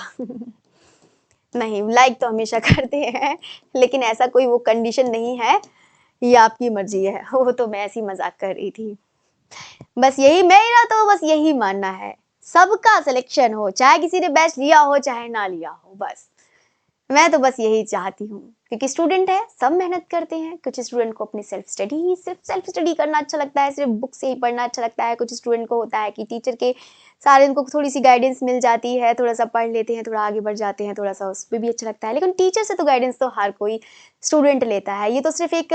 नहीं, लाइक तो हमेशा करते हैं, लेकिन ऐसा कोई वो कंडीशन नहीं है, ये आपकी मर्जी है। वो तो मैं ऐसी मजाक कर रही थी। बस यही, मेरा तो बस यही मानना है, सबका सिलेक्शन हो, चाहे किसी ने बेस्ट लिया हो चाहे ना लिया हो, बस मैं तो बस यही चाहती हूँ, क्योंकि स्टूडेंट है, सब मेहनत करते हैं। कुछ स्टूडेंट को अपनी सिर्फ सेल्फ स्टडी करना अच्छा लगता है, सिर्फ बुक से ही पढ़ना अच्छा लगता है। कुछ स्टूडेंट को होता है कि टीचर के सारे उनको थोड़ी सी गाइडेंस मिल जाती है, थोड़ा सा पढ़ लेते हैं, थोड़ा आगे बढ़ जाते हैं, थोड़ा सा उस पर भी अच्छा लगता है। लेकिन टीचर से तो गाइडेंस तो हर कोई स्टूडेंट लेता है, ये तो सिर्फ एक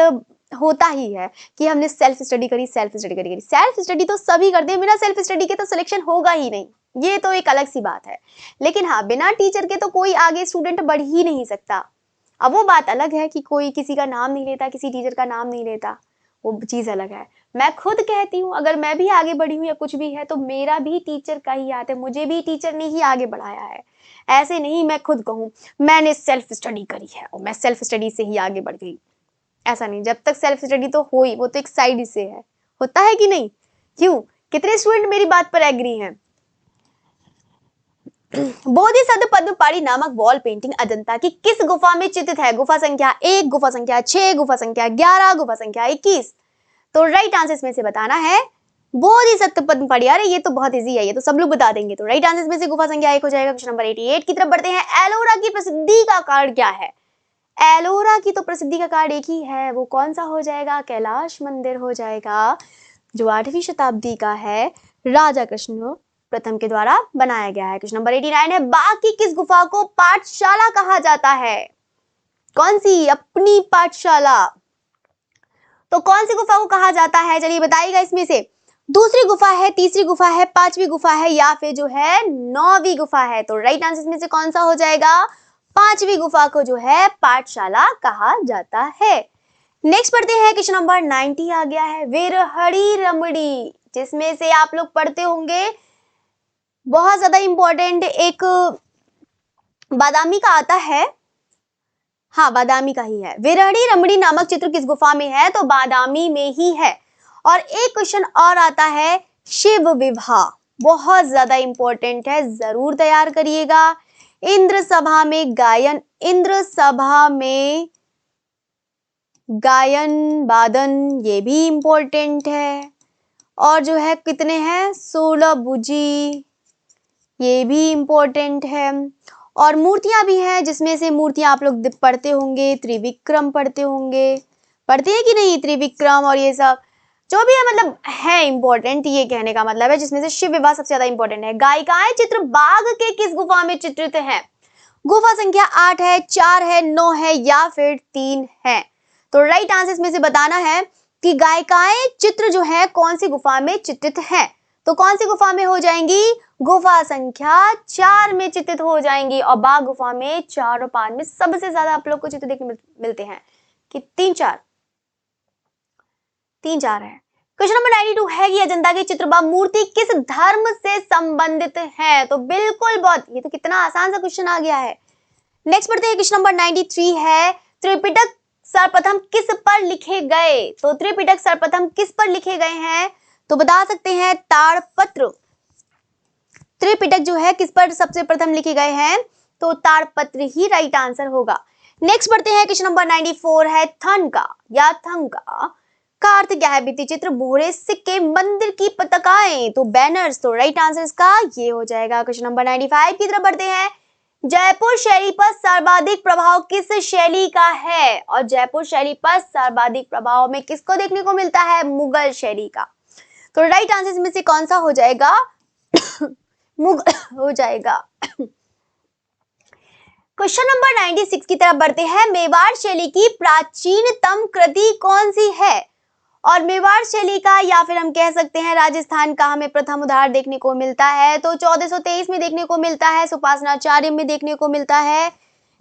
होता ही है कि हमने सेल्फ स्टडी करी, सेल्फ स्टडी करी। सेल्फ स्टडी तो सभी करते हैं, बिना सेल्फ स्टडी के तो सिलेक्शन होगा ही नहीं, ये तो एक अलग सी बात है। लेकिन हाँ, बिना टीचर के तो कोई आगे स्टूडेंट बढ़ ही नहीं सकता। अब वो बात अलग है कि कोई किसी का नाम नहीं लेता, किसी टीचर का नाम नहीं लेता, वो चीज अलग है। मैं खुद कहती हूँ, अगर मैं भी आगे बढ़ी हूँ या कुछ भी है तो मेरा भी टीचर का ही हाथ है, मुझे भी टीचर ने ही आगे बढ़ाया है। ऐसे नहीं मैं खुद कहूँ मैंने सेल्फ स्टडी करी है और मैं सेल्फ स्टडी से ही आगे बढ़ गई, ऐसा नहीं। जब तक सेल्फ स्टडी तो हो ही, वो तो एक साइड से है, होता है कि नहीं? क्यों, कितने स्टूडेंट मेरी बात पर एग्री हैं? बोधिसत्व पद्मपाणि नामक वॉल पेंटिंग अजंता की किस गुफा में चित्रित है? गुफा संख्या 1, गुफा संख्या 6, गुफा संख्या 11, गुफा संख्या 21। तो राइट आंसर इसमें से बताना है बोधिसत्व पद्मपाणि। अरे ये तो बहुत इजी है, ये तो सब लोग बता देंगे। तो राइट आंसर इसमें से गुफा संख्या 1 हो जाएगा। क्वेश्चन नंबर 88 की तरफ बढ़ते हैं। एलोरा की प्रसिद्धि का कारण क्या है? एलोरा की तो प्रसिद्धि का कारण एक ही है, वो कौन सा हो जाएगा? कैलाश मंदिर हो जाएगा, जो 8वीं शताब्दी का है, राजा कृष्ण प्रथम के द्वारा बनाया गया है। क्वेश्चन नंबर 89 है, बाघ की किस गुफा को पाठशाला कहा जाता है? कौन सी? अपनी पाठशाला। तो कौन सी गुफा को कहा जाता है, चलिए बताइएगा इसमें से। दूसरी गुफा है, तीसरी गुफा है, 5वीं गुफा है, या फिर जो है 9वीं गुफा है? तो राइट आंसर इसमें से कौन सा हो जाएगा? 5वीं गुफा को जो है पाठशाला कहा जाता है। नेक्स्ट पढ़ते हैं, क्वेश्चन नंबर 90 आ गया है। विरहड़ी रमड़ी, जिसमें से आप लोग पढ़ते होंगे, बहुत ज्यादा इंपॉर्टेंट एक बादामी का आता है, हाँ बादामी का ही है। विरहड़ी रमणी नामक चित्र किस गुफा में है? तो बादामी में ही है। और एक क्वेश्चन और आता है, शिव विवाह, बहुत ज्यादा इंपॉर्टेंट है, जरूर तैयार करिएगा। इंद्र सभा में गायन, इंद्र सभा में गायन वादन, ये भी इंपॉर्टेंट है। और जो है कितने हैं? 16 बुझी, ये भी इंपॉर्टेंट है। और मूर्तियां भी हैं, जिसमें से मूर्तियां आप लोग पढ़ते होंगे, त्रिविक्रम पढ़ते होंगे, पढ़ते हैं कि नहीं? त्रिविक्रम और ये सब जो भी है, मतलब है इंपॉर्टेंट, ये कहने का मतलब है, जिसमें से शिव विवाह सबसे ज्यादा इंपॉर्टेंट है। गायिकाएं चित्र बाघ के किस गुफा में चित्रित है? गुफा संख्या 8 है, 4 है, 9 है, या फिर 3 है? तो राइट आंसर इसमें से बताना है कि गायिकाएं चित्र जो है कौन सी गुफा में चित्रित है। तो कौन सी गुफा में हो जाएंगी? गुफा संख्या 4 में चित्रित हो जाएंगी। और बाघ गुफा में 4 और 5 में सबसे ज्यादा आप लोग को चित्र देखने मिलते हैं कि 3, 4 है। क्वेश्चन नंबर 92 है कि अजंता की चित्रबा मूर्ति किस धर्म से संबंधित है? तो बिल्कुल, बहुत, ये तो कितना आसान सा क्वेश्चन आ गया है। नेक्स्ट पढ़ते हैं, क्वेश्चन नंबर 93 है, त्रिपिटक सर्वप्रथम किस पर लिखे गए? तो त्रिपिटक सर्वप्रथम किस पर लिखे गए हैं? तो बता सकते हैं ताड़पत्र। त्रिपिटक जो है किस पर सबसे प्रथम लिखे गए हैं? तो ताड़पत्र ही राइट आंसर होगा। नेक्स्ट पढ़ते हैं, क्वेश्चन नंबर 94 है, थन का या थंका का अर्थ क्या है? भित्ति चित्र, मोहरे, सिक्के, मंदिर की पताकाएं, तो बैनर्स। तो राइट आंसर इसका ये हो जाएगा। क्वेश्चन नंबर 95 की तरफ बढ़ते हैं। जयपुर शैली पर सर्वाधिक प्रभाव किस शैली का है? और जयपुर शैली पर सर्वाधिक प्रभाव में किसको देखने को मिलता है? मुगल शैली का। तो राइट आंसर इसमें से कौन सा हो जाएगा? मुगल हो जाएगा। क्वेश्चन नंबर 96 की तरफ बढ़ते हैं। मेवाड़ शैली की प्राचीनतम कृति कौन सी है? और मेवाड़ शैली का, या फिर हम कह सकते हैं राजस्थान का, हमें प्रथम उदाहरण देखने को मिलता है तो 1423 में देखने को मिलता है, सुपासनाचार्य में देखने को मिलता है।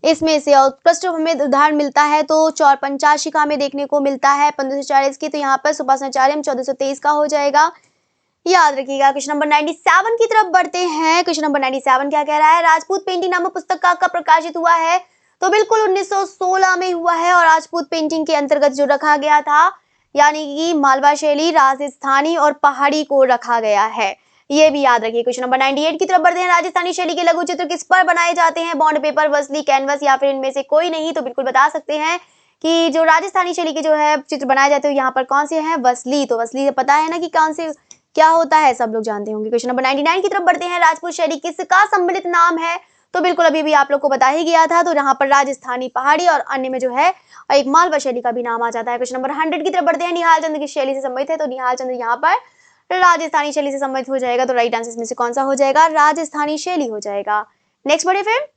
इसमें से उत्कृष्ट हमें उदाहरण मिलता है तो 485 में देखने को मिलता है 1540 की। तो यहाँ पर सुपासनाचार्य 1423 का हो जाएगा, याद रखिएगा। क्वेश्चन नंबर 97 की तरफ बढ़ते हैं। क्वेश्चन नंबर 97 क्या कह रहा है? राजपूत पेंटिंग नामक पुस्तक कब प्रकाशित हुआ है? तो बिल्कुल 1916 में हुआ है। और राजपूत पेंटिंग के अंतर्गत जो रखा गया था, यानी कि मालवा शैली, राजस्थानी और पहाड़ी को रखा गया है, ये भी याद रखिए। क्वेश्चन नंबर 98 की तरफ बढ़ते हैं। राजस्थानी शैली के लघु चित्र किस पर बनाए जाते हैं? बॉन्ड पेपर, वसली, कैनवस, या फिर इनमें से कोई नहीं? तो बिल्कुल बता सकते हैं कि जो राजस्थानी शैली के जो है चित्र बनाए जाते हैं यहाँ पर कौन से हैं, वसली। तो वसली पता है ना कि कौन से क्या होता है, सब लोग जानते होंगे। क्वेश्चन नंबर 99 की तरफ बढ़ते हैं। राजपूत शैली किसका सम्मिलित नाम है, तो बिल्कुल अभी भी आप लोग को बता ही गया था। तो यहाँ पर राजस्थानी, पहाड़ी और अन्य में जो है एक मालवा शैली का भी नाम आ जाता है। क्वेश्चन नंबर 100 की तरफ बढ़ते हैं। निहाल चंद्र किस शैली से संबंधित है, तो निहाल चंद्र यहाँ पर राजस्थानी शैली से संबंधित हो जाएगा। तो राइट आंसर इसमें से कौन सा हो जाएगा, राजस्थानी शैली हो जाएगा। नेक्स्ट बढ़े फिर।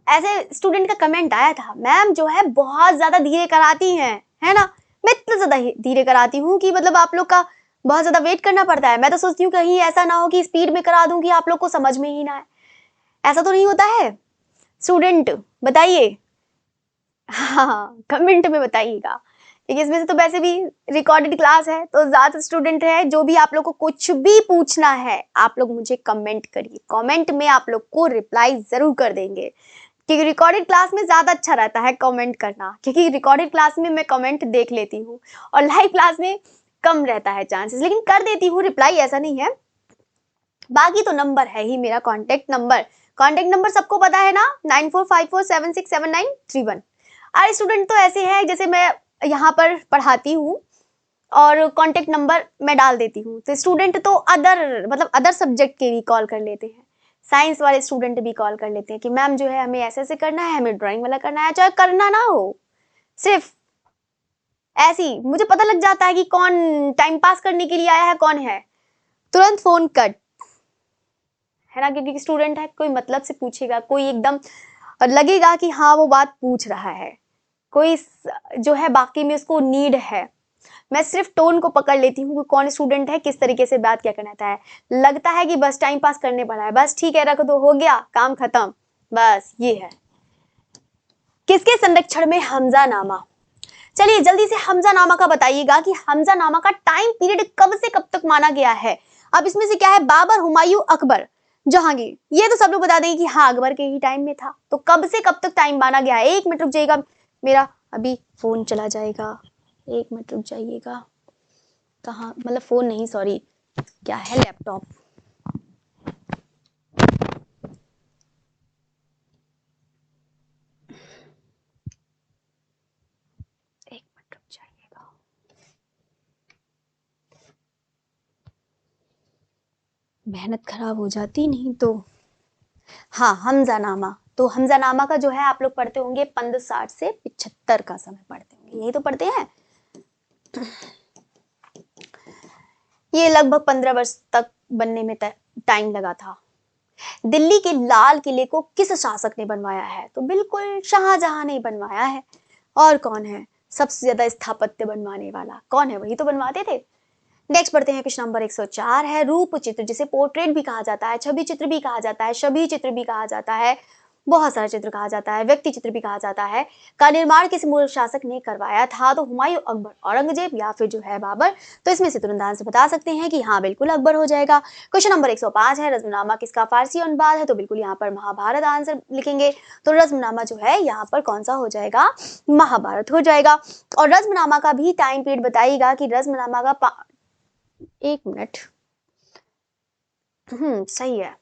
ऐसे स्टूडेंट का कमेंट आया था, मैम जो है बहुत ज्यादा धीरे कराती हैं, है ना। मैं इतना ज्यादा धीरे कराती हूँ कि मतलब आप लोग का बहुत ज्यादा वेट करना पड़ता है। मैं तो सोचती हूँ कहीं ऐसा ना हो कि स्पीड में करा दूं कि आप लोग को समझ में ही ना आए। ऐसा तो नहीं होता है स्टूडेंट, बताइए। हाँ, कमेंट में बताइएगा। देखिए इसमें से तो वैसे भी रिकॉर्डेड क्लास है, तो ज्यादा स्टूडेंट है। जो भी आप लोग को कुछ भी पूछना है, आप लोग मुझे कमेंट करिए। कमेंट में आप लोग को रिप्लाई जरूर कर देंगे, क्योंकि रिकॉर्डेड क्लास में ज्यादा अच्छा रहता है कमेंट करना, क्योंकि रिकॉर्डेड क्लास में मैं कमेंट देख लेती हूँ और लाइव क्लास में कम रहता है चांसेस, लेकिन कर देती हूँ रिप्लाई, ऐसा नहीं है। बाकी तो नंबर है ही मेरा कॉन्टेक्ट नंबर। कॉन्टेक्ट नंबर सबको पता है ना, 9454767931। और स्टूडेंट तो ऐसे हैं जैसे मैं यहाँ पर पढ़ाती हूँ और कॉन्टेक्ट नंबर मैं डाल देती हूँ, तो स्टूडेंट तो अदर सब्जेक्ट के भी कॉल कर लेते हैं। साइंस वाले स्टूडेंट भी कॉल कर लेते हैं कि मैम जो है हमें ऐसे ऐसे करना है, हमें ड्राइंग वाला करना है, चाहे करना ना हो, सिर्फ ऐसी मुझे पता लग जाता है कि कौन टाइम पास करने के लिए आया है, कौन है, तुरंत फोन कट, है ना। क्योंकि स्टूडेंट है, कोई मतलब से पूछेगा, कोई एकदम लगेगा कि हाँ वो बात पूछ रहा है, कोई जो है बाकी में उसको नीड है। मैं सिर्फ टोन को पकड़ लेती हूँ कि कौन स्टूडेंट है, किस तरीके से बात क्या करना है। लगता है कि बस टाइम पास करने पड़ा है, बस ठीक है रख दो, हो गया काम खत्म, बस ये है। किसके संरक्षण में हमजा नामा, चलिए जल्दी से हमजा नामा का बताइएगा कि हमजा नामा का टाइम पीरियड कब से कब तक माना गया है। अब इसमें से क्या है, बाबर, हुमायूं, अकबर, जहांगीर, ये तो सब लोग बता देंगे कि हाँ अकबर के ही टाइम में था। तो कब से कब तक टाइम माना गया है, 1 मिनट रुक जाइएगा, मेरा अभी फोन चला जाएगा, 1 मिनट रुक जाइएगा। कहाँ, मतलब फोन नहीं, सॉरी, क्या है, लैपटॉप। एक मिनट रुक जाइएगा। मेहनत खराब हो जाती नहीं तो। हाँ, हमजानामा। तो हमजानामा का जो है आप लोग पढ़ते होंगे 1560 से 75 का समय पढ़ते होंगे, यही तो पढ़ते हैं। ये लगभग 15 वर्ष तक बनने में टाइम लगा था। दिल्ली के लाल किले को किस शासक ने बनवाया है, तो बिल्कुल शाहजहां ने बनवाया है। और कौन है सबसे ज्यादा स्थापत्य बनवाने वाला, कौन है, वही तो बनवाते थे। नेक्स्ट पढ़ते हैं, क्वेश्चन नंबर 104 है। रूप चित्र, जिसे पोर्ट्रेट भी कहा जाता है, छवि चित्र भी कहा जाता है, छवि चित्र भी कहा जाता है, बहुत सारा चित्र कहा जाता है, व्यक्ति चित्र भी कहा जाता है, का निर्माण किस मूल शासक ने करवाया था, तो हुमायूं, अकबर, औरंगजेब या फिर जो है बाबर। तो इसमें से तुरंत आंसर बता सकते हैं कि हाँ बिल्कुल अकबर हो जाएगा। क्वेश्चन नंबर 105 है। रज़्मनामा किसका फारसी अनुवाद है, तो बिल्कुल यहाँ पर महाभारत आंसर लिखेंगे। तो रज़्मनामा जो है यहाँ पर कौन सा हो जाएगा, महाभारत हो जाएगा। और रज़्मनामा का भी टाइम पीरियड बताइएगा कि रज़्मनामा का 1 मिनट, सही है।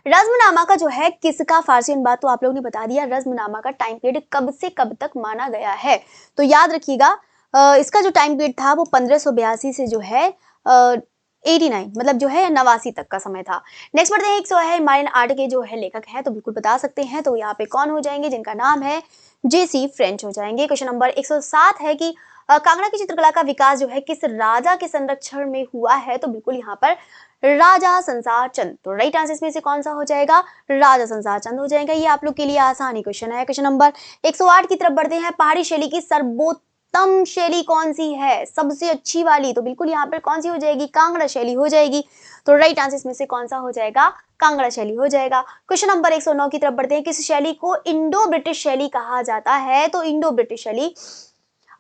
रज़्मनामा का जो है किसका फारसी अनुवाद, तो आप लोगों ने बता दिया। रज़्मनामा का टाइम पीरियड कब से कब तक माना गया है, तो याद रखिएगा इसका जो टाइम पीरियड था वो 1582 से जो है 89 मतलब जो है 89 तक का समय था। नेक्स्ट बढ़ते हैं, 100 है मारिन आर्ट के जो है लेखक है, तो बिल्कुल बता सकते हैं। तो यहाँ पे कौन हो जाएंगे, जिनका नाम है जेसी फ्रेंच हो जाएंगे। क्वेश्चन नंबर 107 है कि कांगड़ा की चित्रकला का विकास जो है किस राजा के संरक्षण में हुआ है, तो बिल्कुल यहाँ पर राजा संसार चंद। तो राइट आंसर इसमें से कौन सा हो जाएगा, राजा संसार चंद हो जाएगा। ये आप लोग के लिए आसानी क्वेश्चन है। क्वेश्चन नंबर 108 की तरफ बढ़ते हैं। पहाड़ी शैली की सर्वोत्तम शैली कौन सी है, सबसे अच्छी वाली, तो बिल्कुल यहाँ पर कौन सी हो जाएगी, कांगड़ा शैली हो जाएगी। तो राइट आंसर इसमें से कौन सा हो जाएगा, कांगड़ा शैली हो जाएगा। क्वेश्चन नंबर 109 की तरफ बढ़ते हैं। किस शैली को इंडो ब्रिटिश शैली कहा जाता है, तो इंडो ब्रिटिश शैली,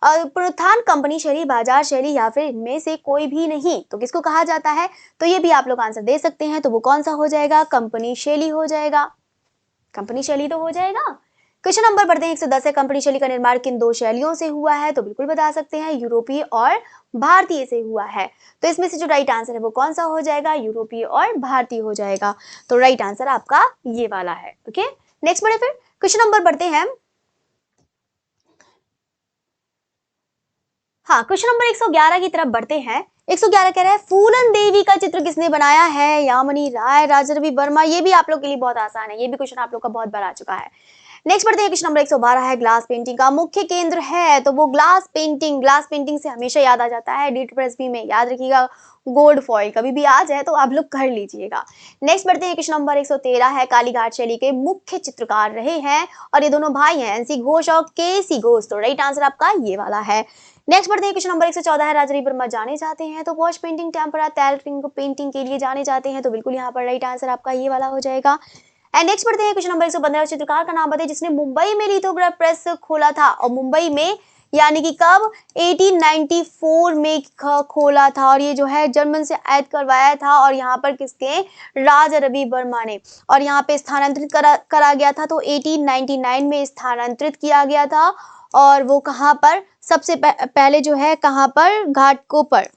पुनरुत्थान, कंपनी शैली, बाजार शैली या फिर इनमें से कोई भी नहीं, तो किसको कहा जाता है, तो ये भी आप लोग आंसर दे सकते हैं। तो वो कौन सा हो जाएगा, कंपनी शैली हो जाएगा। कंपनी शैली तो हो जाएगा। क्वेश्चन नंबर बढ़ते हैं 110 है। कंपनी शैली का निर्माण किन दो शैलियों से हुआ है, तो बिल्कुल बता सकते हैं, यूरोपीय और भारतीय से हुआ है। तो इसमें से जो राइट आंसर है वो कौन सा हो जाएगा, यूरोपीय और भारतीय हो जाएगा। तो राइट आंसर आपका ये वाला है। ओके, नेक्स्ट बढ़े फिर, क्वेश्चन नंबर बढ़ते हैं हाँ, क्वेश्चन नंबर 111 की तरफ बढ़ते हैं। 111 कह रहा है फूलन देवी का चित्र किसने बनाया है? यामिनी राय, राजा रवि वर्मा। ये भी आप लोग के लिए बहुत आसान है, ये भी क्वेश्चन आप लोग का बहुत बार आ चुका है। नेक्स्ट बढ़ते हैं, क्वेश्चन नंबर 112 है ग्लास पेंटिंग का मुख्य केंद्र है, तो वो ग्लास पेंटिंग से हमेशा याद आ जाता है DTPSB में, याद रखिएगा। गोल्ड फॉइल कभी भी आ जाए तो आप लोग कर लीजिएगा। नेक्स्ट बढ़ते हैं, क्वेश्चन नंबर 113 है कालीघाट शैली के मुख्य चित्रकार रहे हैं, और ये दोनों भाई हैं, NC घोष और KC घोष। तो राइट आंसर आपका ये वाला है। नेक्स्ट बढ़ते हैं, क्वेश्चन नंबर 114 है राजा रवि वर्मा जाने जाते हैं, तो वॉश पेंटिंग, टेम्परा, तेल पेंटिंग के लिए जाने जाते हैं, तो बिल्कुल यहाँ पर राइट आंसर आपका ये वाला हो जाएगा। एंड नेक्स्ट बढ़ते हैं, क्वेश्चन नंबर 115 चित्रकार का नाम बताइए जिसने मुंबई में लिथोग्राफ प्रेस खोला था, और मुंबई में यानी कि कब? 1894 में खोला था, और ये जो है जर्मन से ऐड करवाया था, और यहाँ पर किसके? राजा रवि वर्मा ने, और यहाँ पे स्थानांतरित करा गया था, तो 1899 में स्थानांतरित किया गया था। और वो कहाँ पर? सबसे पहले जो है कहाँ पर? घाटकोपर,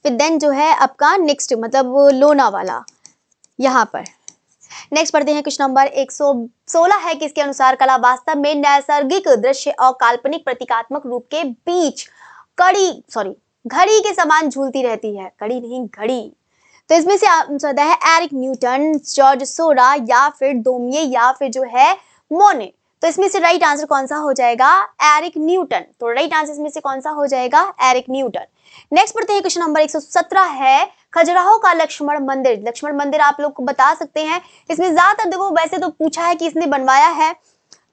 फिर देन जो है आपका नेक्स्ट मतलब वो लोनावाला यहाँ पर। नेक्स्ट पढ़ते हैं, क्वेश्चन नंबर 116 है किसके अनुसार कला वास्तव में नैसर्गिक दृश्य और काल्पनिक प्रतीकात्मक रूप के बीच घड़ी के समान झूलती रहती है? कड़ी नहीं, घड़ी। तो इसमें से आंसर है एरिक न्यूटन, जॉर्ज सोरा, या फिर डोमिये, या फिर जो है मोने। तो इसमें से राइट आंसर कौन सा हो जाएगा? Eric Newton. तो राइट आंसर इसमें से कौन सा हो जाएगा? Eric Newton. नेक्स्ट पढ़ते हैं, क्वेश्चन नंबर 117 है खजुराहो का लक्ष्मण मंदिर। लक्ष्मण मंदिर आप लोग को बता सकते हैं, इसमें ज्यादातर देखो वैसे तो पूछा है कि इसने बनवाया है,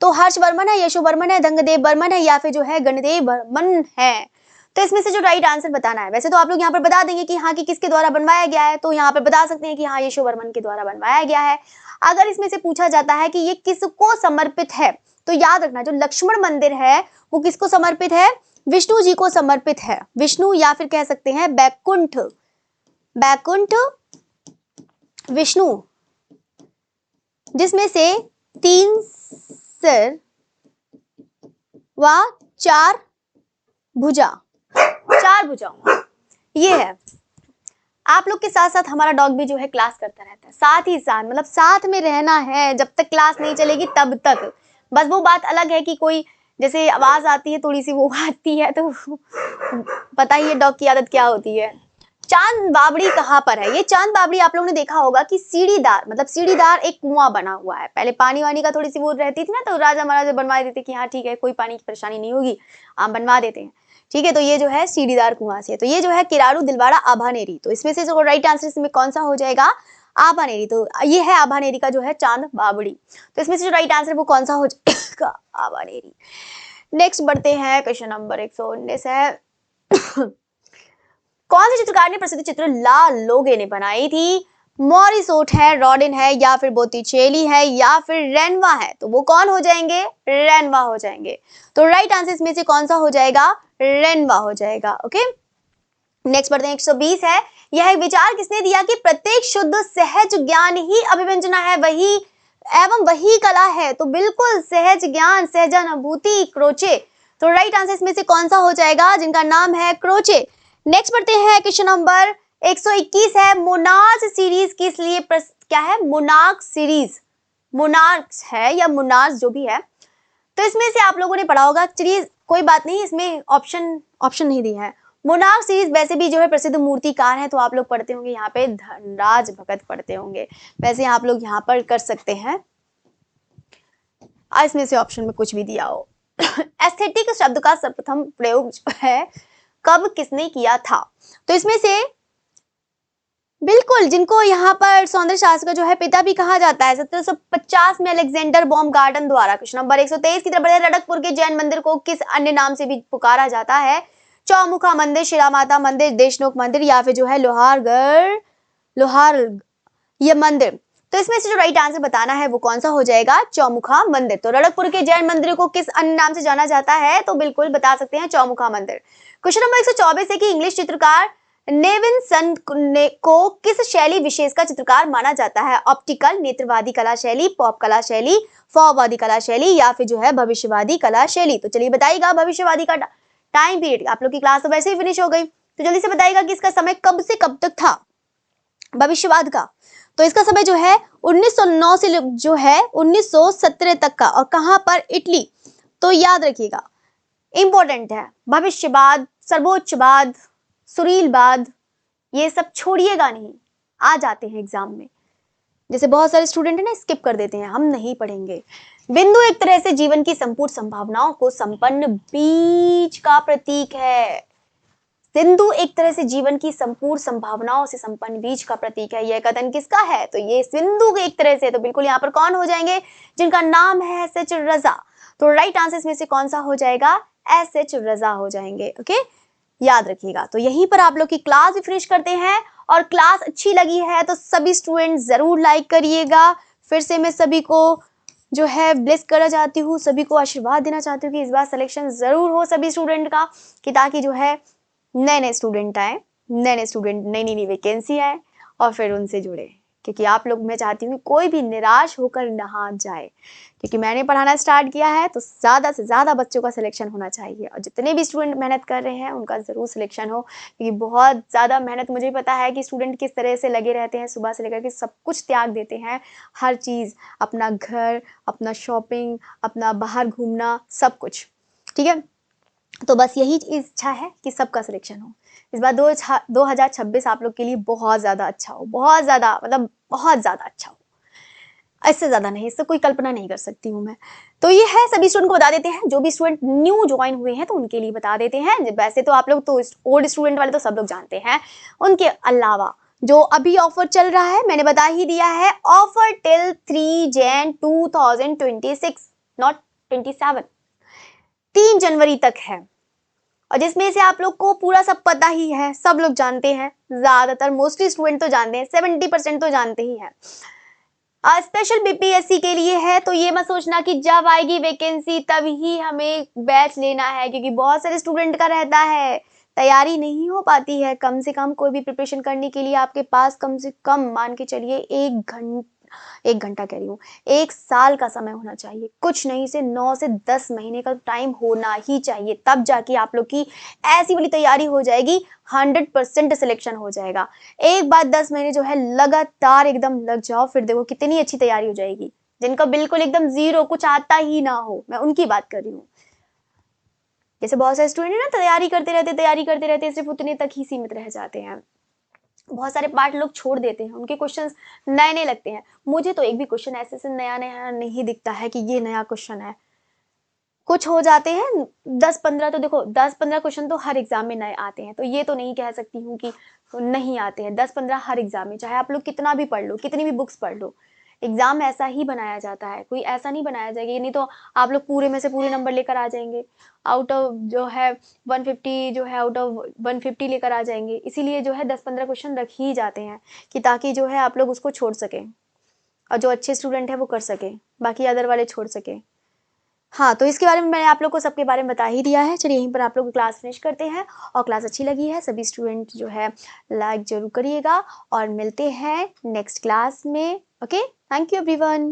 तो हर्ष वर्मन है, यशो वर्मन है, गंगदेव वर्मन है, या फिर जो है गणदेव वर्मन है। तो इसमें से जो राइट आंसर बताना है, वैसे तो आप लोग यहाँ पर बता देंगे कि हाँ कि किसके द्वारा बनवाया गया है, तो यहाँ पर बता सकते हैं कि हाँ यशो वर्मन के द्वारा बनवाया गया है। अगर इसमें से पूछा जाता है कि ये किसको समर्पित है, तो याद रखना जो लक्ष्मण मंदिर है वो किसको समर्पित है? विष्णु जी को समर्पित है। विष्णु, या फिर कह सकते हैं बैकुंठ विष्णु, जिसमें से 3 सिर व 4 भुजाओं ये है। आप लोग के साथ साथ हमारा डॉग भी जो है क्लास करता रहता है, साथ ही साथ मतलब साथ में रहना है जब तक क्लास नहीं चलेगी तब तक। बस वो बात अलग है कि कोई जैसे आवाज आती है थोड़ी सी वो आती है, तो पता ही है डॉग की आदत क्या होती है। चांद बावड़ी कहाँ पर है? ये चांद बावड़ी आप लोगों ने देखा होगा कि सीढ़ीदार एक कुआं बना हुआ है। पहले पानी वानी का थोड़ी सी वो रहती थी ना, तो राजा महाराजा बनवा देते कि हाँ ठीक है कोई पानी की परेशानी नहीं होगी, हम बनवा देते हैं, ठीक है। तो ये जो है सीढ़ीदार कुआं से, तो ये जो है किरारू दिलवाड़ा आभानेरी। तो इसमें से जो राइट आंसर इसमें कौन सा हो जाएगा? आभानेरी। तो ये है आभानेरी का जो है चांद बावड़ी। तो इसमें से जो राइट आंसर वो कौन सा हो जाएगा? आभानेरी। नेक्स्ट बढ़ते हैं, क्वेश्चन नंबर 119 है कौन से चित्रकार ने प्रसिद्ध चित्र ला लोगे ने बनाई थी? मॉरिसोट है, रॉडिन है, या फिर बोटिचेली है, या फिर रेनवा है। तो वो कौन हो जाएंगे? रेनवा हो जाएंगे। तो राइट आंसर इसमें से कौन सा हो जाएगा? रेनवा हो जाएगा। ओके, नेक्स्ट बढ़ते हैं, 120 है यह विचार किसने दिया कि प्रत्येक शुद्ध सहज ज्ञान ही अभिव्यंजना है वही कला है? तो बिल्कुल सहज ज्ञान, सहजानुभूति, क्रोचे। तो राइट आंसर इसमें से कौन सा हो जाएगा? जिनका नाम है क्रोचे। नेक्स्ट बढ़ते हैं, क्वेश्चन नंबर 121 है मोनार्च सीरीज किस लिए क्या है? मोनार्क सीरीज, मोनार्क्स है या मोनार्च जो भी है। तो इसमें से आप लोगों ने पढ़ा होगा, चलिए कोई बात नहीं, इसमें ऑप्शन नहीं दिया है। मोनार्क सीरीज वैसे भी जो है प्रसिद्ध मूर्तिकार है, तो आप लोग पढ़ते होंगे यहाँ पे धनराज भगत पढ़ते होंगे, वैसे आप लोग यहाँ पर कर सकते हैं। इसमें से ऑप्शन में कुछ भी दिया हो। एस्थेटिक शब्द का सर्वप्रथम प्रयोग जो है कब किसने किया था? तो इसमें से बिल्कुल जिनको यहाँ पर सौंदर्य शास्त्र का जो है पिता भी कहा जाता है, 1750 में अलेक्जेंडर बॉमगार्डन द्वारा। क्वेश्चन नंबर 123 की तरफ बढ़े, रड़कपुर के जैन मंदिर को किस अन्य नाम से भी पुकारा जाता है? चौमुखा मंदिर, शिला माता मंदिर, देशनोक मंदिर, या फिर जो है लोहार ये मंदिर। तो इसमें से जो राइट आंसर बताना है वो कौन सा हो जाएगा? चौमुखा मंदिर। तो रड़कपुर के जैन मंदिर को किस अन्य नाम से जाना जाता है? तो बिल्कुल बता सकते हैं चौमुखा मंदिर। क्वेश्चन नंबर 124 है कि इंग्लिश चित्रकार नेविनसन को किस शैली विशेष का चित्रकार माना जाता है? ऑप्टिकल, नेत्रवादी कला शैली, पॉप कला शैली, फॉरवादी कला शैली, या फिर जो है भविष्यवादी कला शैली। तो चलिए बताइएगा, भविष्यवादी का टाइम पीरियड, आप लोग की क्लास तो वैसे ही फिनिश हो गई, तो जल्दी से बताइएगा कि इसका समय कब से कब तक था भविष्यवाद का? तो इसका समय जो है 1909 से जो है 1917 तक का, और कहां पर? इटली। तो याद रखिएगा इंपॉर्टेंट है। भविष्यवाद, सर्वोच्चवाद, सुरीलवाद, ये सब छोड़िएगा नहीं, आ जाते हैं एग्जाम में। जैसे बहुत सारे स्टूडेंट है ना, स्किप कर देते हैं, हम नहीं पढ़ेंगे। बिंदु एक तरह से जीवन की संपूर्ण संभावनाओं को संपन्न बीज का प्रतीक है। सिंधु एक तरह से जीवन की संपूर्ण संभावनाओं से संपन्न बीज का प्रतीक है। यह कथन किसका है? तो ये सिंधु एक तरह से, तो बिल्कुल यहाँ पर कौन हो जाएंगे? जिनका नाम है एस.एच. रजा। तो राइट आंसर में से कौन सा हो जाएगा? एस.एच. रजा हो जाएंगे। ओके, याद रखिएगा। तो यहीं पर आप लोग की क्लास भी फिनिश करते हैं, और क्लास अच्छी लगी है तो सभी स्टूडेंट जरूर लाइक करिएगा। फिर से मैं सभी को जो है ब्लेस करना चाहती हूँ, सभी को आशीर्वाद देना चाहती हूँ कि इस बार सिलेक्शन जरूर हो सभी स्टूडेंट का, कि ताकि जो है नए नए स्टूडेंट आए, नए नए स्टूडेंट, नई नई वैकेंसी आए और फिर उनसे जुड़े। क्योंकि आप लोग, मैं चाहती हूँ कोई भी निराश होकर ना जाए, क्योंकि मैंने पढ़ाना स्टार्ट किया है तो ज़्यादा से ज़्यादा बच्चों का सिलेक्शन होना चाहिए, और जितने भी स्टूडेंट मेहनत कर रहे हैं उनका ज़रूर सिलेक्शन हो। क्योंकि बहुत ज़्यादा मेहनत, मुझे पता है कि स्टूडेंट किस तरह से लगे रहते हैं, सुबह से लेकर के सब कुछ त्याग देते हैं, हर चीज़, अपना घर, अपना शॉपिंग, अपना बाहर घूमना, सब कुछ। ठीक है, तो बस यही इच्छा है कि सबका सिलेक्शन हो। इस बार 2026 आप लोग के लिए बहुत ज़्यादा अच्छा हो, बहुत ज़्यादा, मतलब बहुत ज़्यादा अच्छा हो, इससे ज़्यादा नहीं, इससे कोई कल्पना नहीं कर सकती हूँ मैं। तो ये है, सभी स्टूडेंट को बता देते हैं, जो भी स्टूडेंट न्यू ज्वाइन हुए हैं तो उनके लिए बता देते हैं। वैसे तो आप लोग तो ओल्ड स्टूडेंट वाले तो सब लोग जानते हैं, उनके अलावा जो अभी ऑफर चल रहा है मैंने बता ही दिया है, ऑफर टिल 3 जैन 2026, नॉट 27, 3 जनवरी तक है। और जिसमें से आप लोग को पूरा सब पता ही है, सब लोग जानते हैं, ज्यादातर मोस्टली स्टूडेंट तो जानते हैं, 70% तो जानते ही हैं। स्पेशल बीपीएससी के लिए है, तो ये मत सोचना कि जब आएगी वैकेंसी तभी हमें बैच लेना है, क्योंकि बहुत सारे स्टूडेंट का रहता है, तैयारी नहीं हो पाती है। कम से कम कोई भी प्रिपरेशन करने के लिए आपके पास कम से कम मान के चलिए 1 घंटा कह रही हूँ, 1 साल का समय होना चाहिए, कुछ नहीं से 9 से 10 महीने का टाइम होना ही चाहिए, तब जाके आप लोग की ऐसी वाली तैयारी हो जाएगी, 100% सिलेक्शन हो जाएगा। एक बार 10 महीने जो है लगातार एकदम लग जाओ, फिर देखो कितनी अच्छी तैयारी हो जाएगी। जिनका बिल्कुल एकदम जीरो, कुछ आता ही ना हो, मैं उनकी बात कर रही हूँ। जैसे बहुत सारे स्टूडेंट है ना, तैयारी करते रहते सिर्फ उतने तक ही सीमित रह जाते हैं, बहुत सारे पार्ट लोग छोड़ देते हैं, उनके क्वेश्चंस नए नए लगते हैं। मुझे तो एक भी क्वेश्चन ऐसे से नया नया नहीं दिखता है कि ये नया क्वेश्चन है। कुछ हो जाते हैं 10-15, तो देखो 10-15 क्वेश्चन तो हर एग्जाम में नए आते हैं, तो ये तो नहीं कह सकती हूँ कि नहीं आते हैं। 10-15 हर एग्जाम में, चाहे आप लोग कितना भी पढ़ लो, कितनी भी बुक्स पढ़ लो, एग्जाम ऐसा ही बनाया जाता है, कोई ऐसा नहीं बनाया जाएगा, नहीं तो आप लोग पूरे में से पूरे नंबर लेकर आ जाएंगे, आउट ऑफ जो है 150, जो है आउट ऑफ 150 लेकर आ जाएंगे। इसीलिए जो है 10-15 क्वेश्चन रख ही जाते हैं, कि ताकि जो है आप लोग उसको छोड़ सकें, और जो अच्छे स्टूडेंट है वो कर सके, बाकी अदर वाले छोड़ सके। हाँ, तो इसके बारे में मैंने आप लोग को सबके बारे में बता ही दिया है। चलिए यहीं पर आप लोग क्लास फिनिश करते हैं, और क्लास अच्छी लगी है सभी स्टूडेंट जो है लाइक जरूर करिएगा, और मिलते हैं नेक्स्ट क्लास में। Okay, thank you everyone.